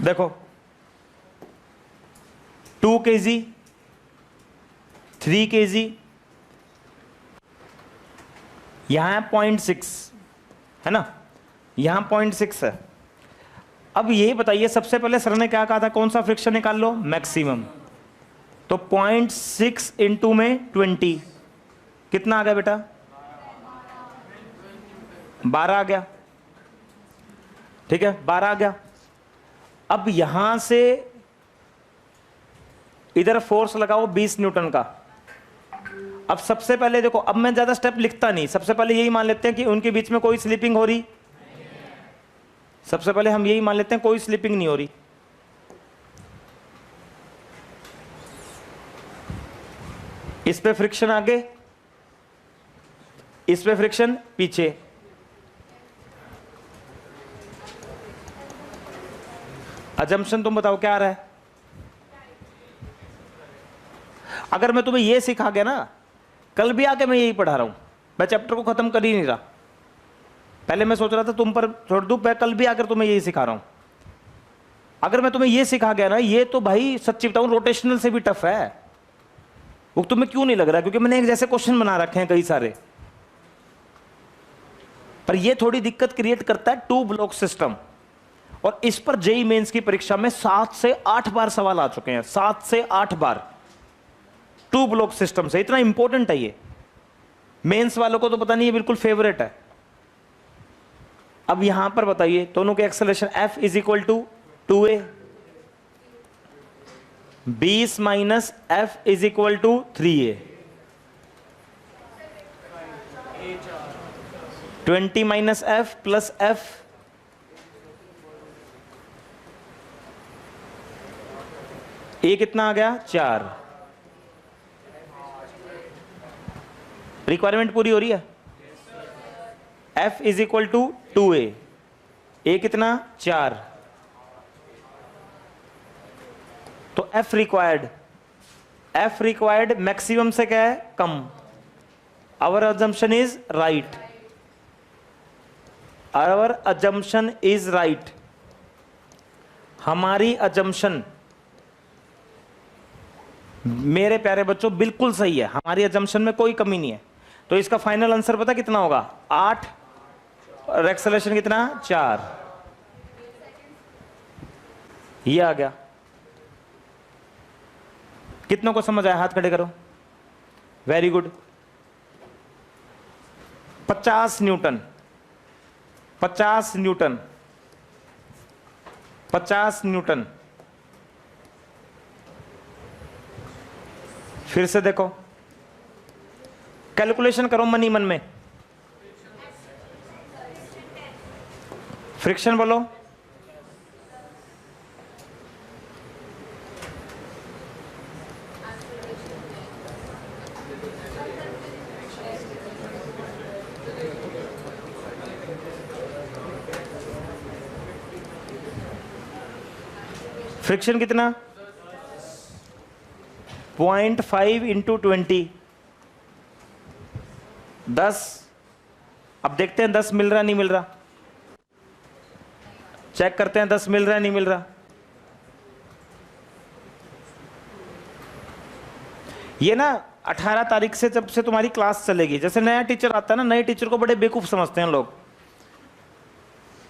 Speaker 1: देखो 2 kg, 3 kg, यहां 0.6 है ना, यहां 0.6 है। अब ये बताइए, सबसे पहले सर ने क्या कहा था, कौन सा फ्रिक्शन निकाल लो, मैक्सिमम। तो 0.6 इंटू में 20 कितना आ गया बेटा, 12 आ गया। ठीक है, 12 आ गया। अब यहां से इधर फोर्स लगाओ 20 न्यूटन का। अब सबसे पहले देखो, अब मैं ज्यादा स्टेप लिखता नहीं, सबसे पहले यही मान लेते हैं कि उनके बीच में कोई स्लिपिंग हो रही, सबसे पहले हम यही मान लेते हैं कोई स्लिपिंग नहीं हो रही। इस पे फ्रिक्शन आगे, इस पे फ्रिक्शन पीछे। अजम्पशन तुम बताओ क्या आ रहा है। अगर मैं तुम्हें यह सिखा गया ना, कल भी आके मैं यही पढ़ा रहा हूं, मैं चैप्टर को खत्म कर ही नहीं रहा। पहले मैं सोच रहा था तुम पर छोड़ दूं, मैं कल भी आकर तुम्हें यही सिखा रहा हूं। अगर मैं तुम्हें यह सिखा गया ना, ये तो भाई सच्ची बताऊं रोटेशनल से भी टफ है। वो तुम्हें क्यों नहीं लग रहा, क्योंकि मैंने एक जैसे क्वेश्चन बना रखे हैं कई सारे, पर ये थोड़ी दिक्कत क्रिएट करता है 2 ब्लॉक सिस्टम। और इस पर जेईई मेंस की परीक्षा में 7 से 8 बार सवाल आ चुके हैं, 7 से 8 बार 2 ब्लॉक सिस्टम से। इतना इंपॉर्टेंट है ये, मेंस वालों को तो पता नहीं, ये बिल्कुल फेवरेट है। अब यहां पर बताइए, दोनों के acceleration F is equal to 2a, 20 minus F is equal to 3a, 20 minus F plus F, ये कितना आ गया, 4। रिक्वायरमेंट पूरी हो रही है। F is equal to 2a, A कितना, 4। तो F रिक्वायर्ड मैक्सिमम से क्या है, कम। Our assumption is right, our assumption is right. हमारी अजम्पशन मेरे प्यारे बच्चों बिल्कुल सही है, हमारी अजम्पशन में कोई कमी नहीं है। तो इसका फाइनल आंसर पता कितना होगा, 8, और एक्सेलरेशन कितना, 4। ये आ गया। कितनों को समझ आया, हाथ खड़े करो, very good. 50 Newton, 50 Newton, 50 Newton. फिर से देखो, कैलकुलेशन करो मनी मन में। फ्रिक्शन बोलो, फ्रिक्शन कितना, 0.5 इंटू 20, 10। अब देखते हैं 10 मिल रहा नहीं मिल रहा, चेक करते हैं 10 मिल रहा है नहीं मिल रहा। ये ना 18 तारीख से जब से तुम्हारी क्लास चलेगी, जैसे नया टीचर आता है ना, नए टीचर को बड़े बेवकूफ़ समझते हैं लोग,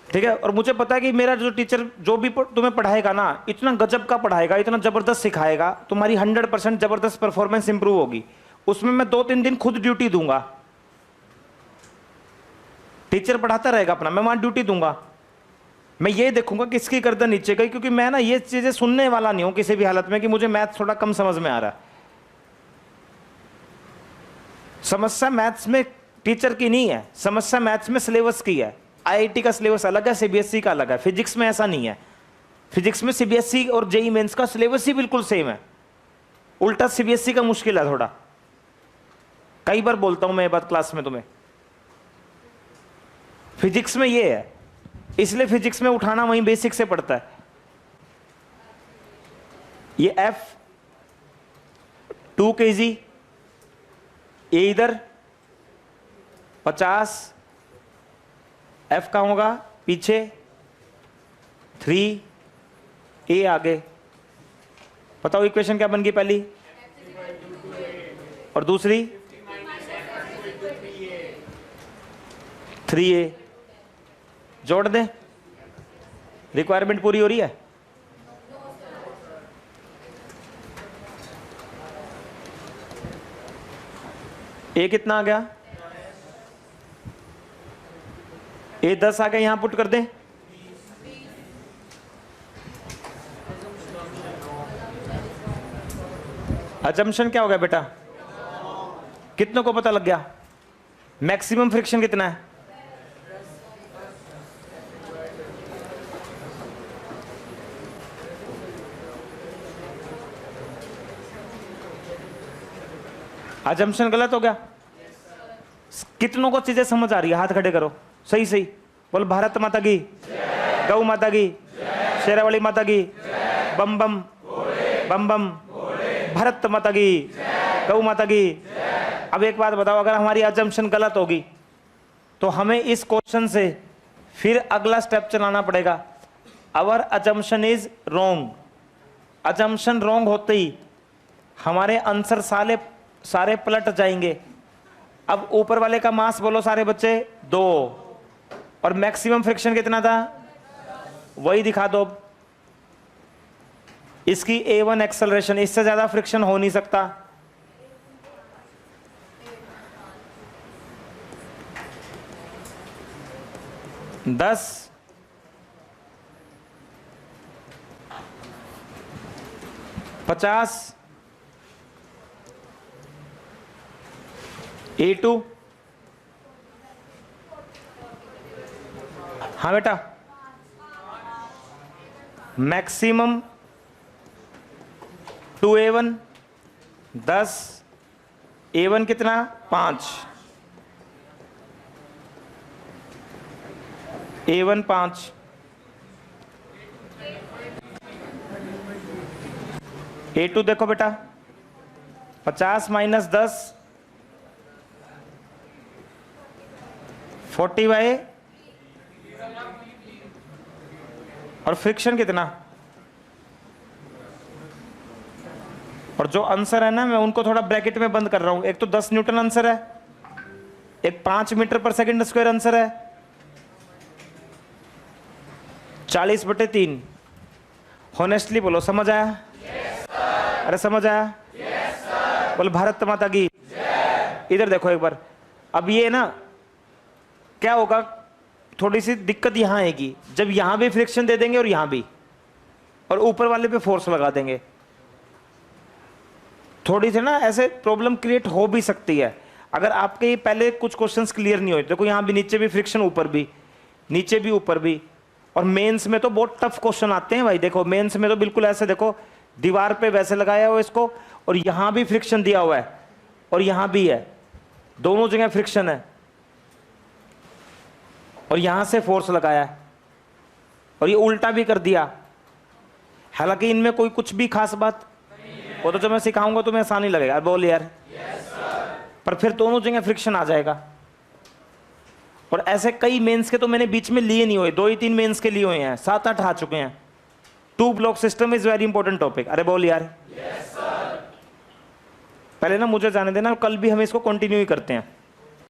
Speaker 1: ठीक है। और मुझे पता है कि मेरा जो टीचर जो भी तुम्हें पढ़ाएगा ना, इतना गजब का पढ़ाएगा, इतना ज़बरदस्त सिखाएगा, तुम्हारी 100% ज़बरदस्त परफॉर्मेंस इंप्रूव होगी। उसमें मैं 2-3 दिन खुद ड्यूटी दूंगा। टीचर पढ़ाता रहेगा अपना, मैं वहाँ ड्यूटी दूंगा। मैं ये देखूंगा किसकी गर्दन नीचे गई, क्योंकि मैं ना ये चीज़ें सुनने वाला नहीं हूँ किसी भी हालत में कि मुझे मैथ थोड़ा कम समझ में आ रहा है। समस्या मैथ्स में टीचर की नहीं है, समस्या मैथ्स में सिलेबस की है। आईआईटी का सिलेबस अलग है, सीबीएसई का अलग है। फिजिक्स में ऐसा नहीं है। फिजिक्स में सीबीएसई और जेईई मेंस का सिलेबस ही बिल्कुल सेम है। उल्टा सीबीएसई का मुश्किल है थोड़ा। कई बार बोलता हूं मैं ये बात क्लास में तुम्हें। फिजिक्स में ये है, इसलिए फिजिक्स में उठाना वहीं बेसिक से पड़ता है। ये F 2 kg, ये इधर 50, F कहाँ होगा पीछे 3, A आगे। बताओ इक्वेशन क्या बन गई पहली और दूसरी 3A। जोड़ दें, रिक्वायरमेंट पूरी हो रही है। ए कितना आ गया, ए 10 आ गया, यहां पुट कर दें। अजम्पशन क्या हो गया बेटा, कितनों को पता लग गया? मैक्सिमम फ्रिक्शन कितना है? अजम्पशन गलत हो गया? कितनों को चीजें समझ आ रही है? हाथ खड़े करो। सही सही बोल। भारत माता की, गौ माता की, शेरावाली माता की, बम बम बम बम, भारत माता की, गौ माता की। अब एक बात बताओ, अगर हमारी अजम्पशन गलत होगी तो हमें इस क्वेश्चन से फिर अगला स्टेप चलाना पड़ेगा। Our assumption is wrong. Assumption wrong होते ही हमारे आंसर सारे पलट जाएंगे। अब ऊपर वाले का मास बोलो सारे बच्चे 2, और मैक्सिमम फ्रिक्शन कितना था वही दिखा दो। इसकी A1 एक्सेलरेशन, इससे ज्यादा फ्रिक्शन हो नहीं सकता। दस 50 A2। हाँ बेटा, मैक्सिमम 2A1 10, A1 कितना 5, A1 5, A2 देखो बेटा 50 माइनस 10 40/, और फ्रिक्शन कितना? और जो आंसर है ना, मैं उनको थोड़ा ब्रैकेट में बंद कर रहा हूं। एक तो 10 न्यूटन आंसर है, एक 5 मीटर पर सेकंड स्क्वायर आंसर है, 40/3। हॉनेस्टली बोलो, समझ आया? yes, अरे समझ आया? yes, बोलो भारत माता की। इधर देखो एक बार। अब ये ना क्या होगा, थोड़ी सी दिक्कत यहां आएगी जब यहां भी फ्रिक्शन दे देंगे और यहां भी, और ऊपर वाले पे फोर्स लगा देंगे। थोड़ी सी ना ऐसे प्रॉब्लम क्रिएट हो भी सकती है अगर आपके ये पहले कुछ क्वेश्चंस क्लियर नहीं हुए। देखो यहां भी नीचे भी फ्रिक्शन, ऊपर भी, नीचे भी ऊपर भी। और मेंस में तो बहुत टफ क्वेश्चन आते हैं भाई। देखो मेंस में तो बिल्कुल ऐसे, देखो दीवार पे वैसे लगाया हुआ इसको, और यहां भी फ्रिक्शन दिया हुआ है और यहां भी है, दोनों जगह फ्रिक्शन है, और यहां से फोर्स लगाया है, और ये उल्टा भी कर दिया। हालांकि इनमें कोई कुछ भी खास बात, वो तो जब मैं सिखाऊंगा तुम्हें आसानी लगेगा। बोल यार yes, पर फिर दोनों जगह फ्रिक्शन आ जाएगा। और ऐसे कई मेंस के तो मैंने बीच में लिए नहीं हुए, 2 ही 3 मेंस के लिए हुए हैं, 7-8 आ चुके हैं। 2 block system is very important topic. अरे बोल यार yes, पहले ना मुझे जाने देना, कल भी हम इसको कंटिन्यू ही करते हैं।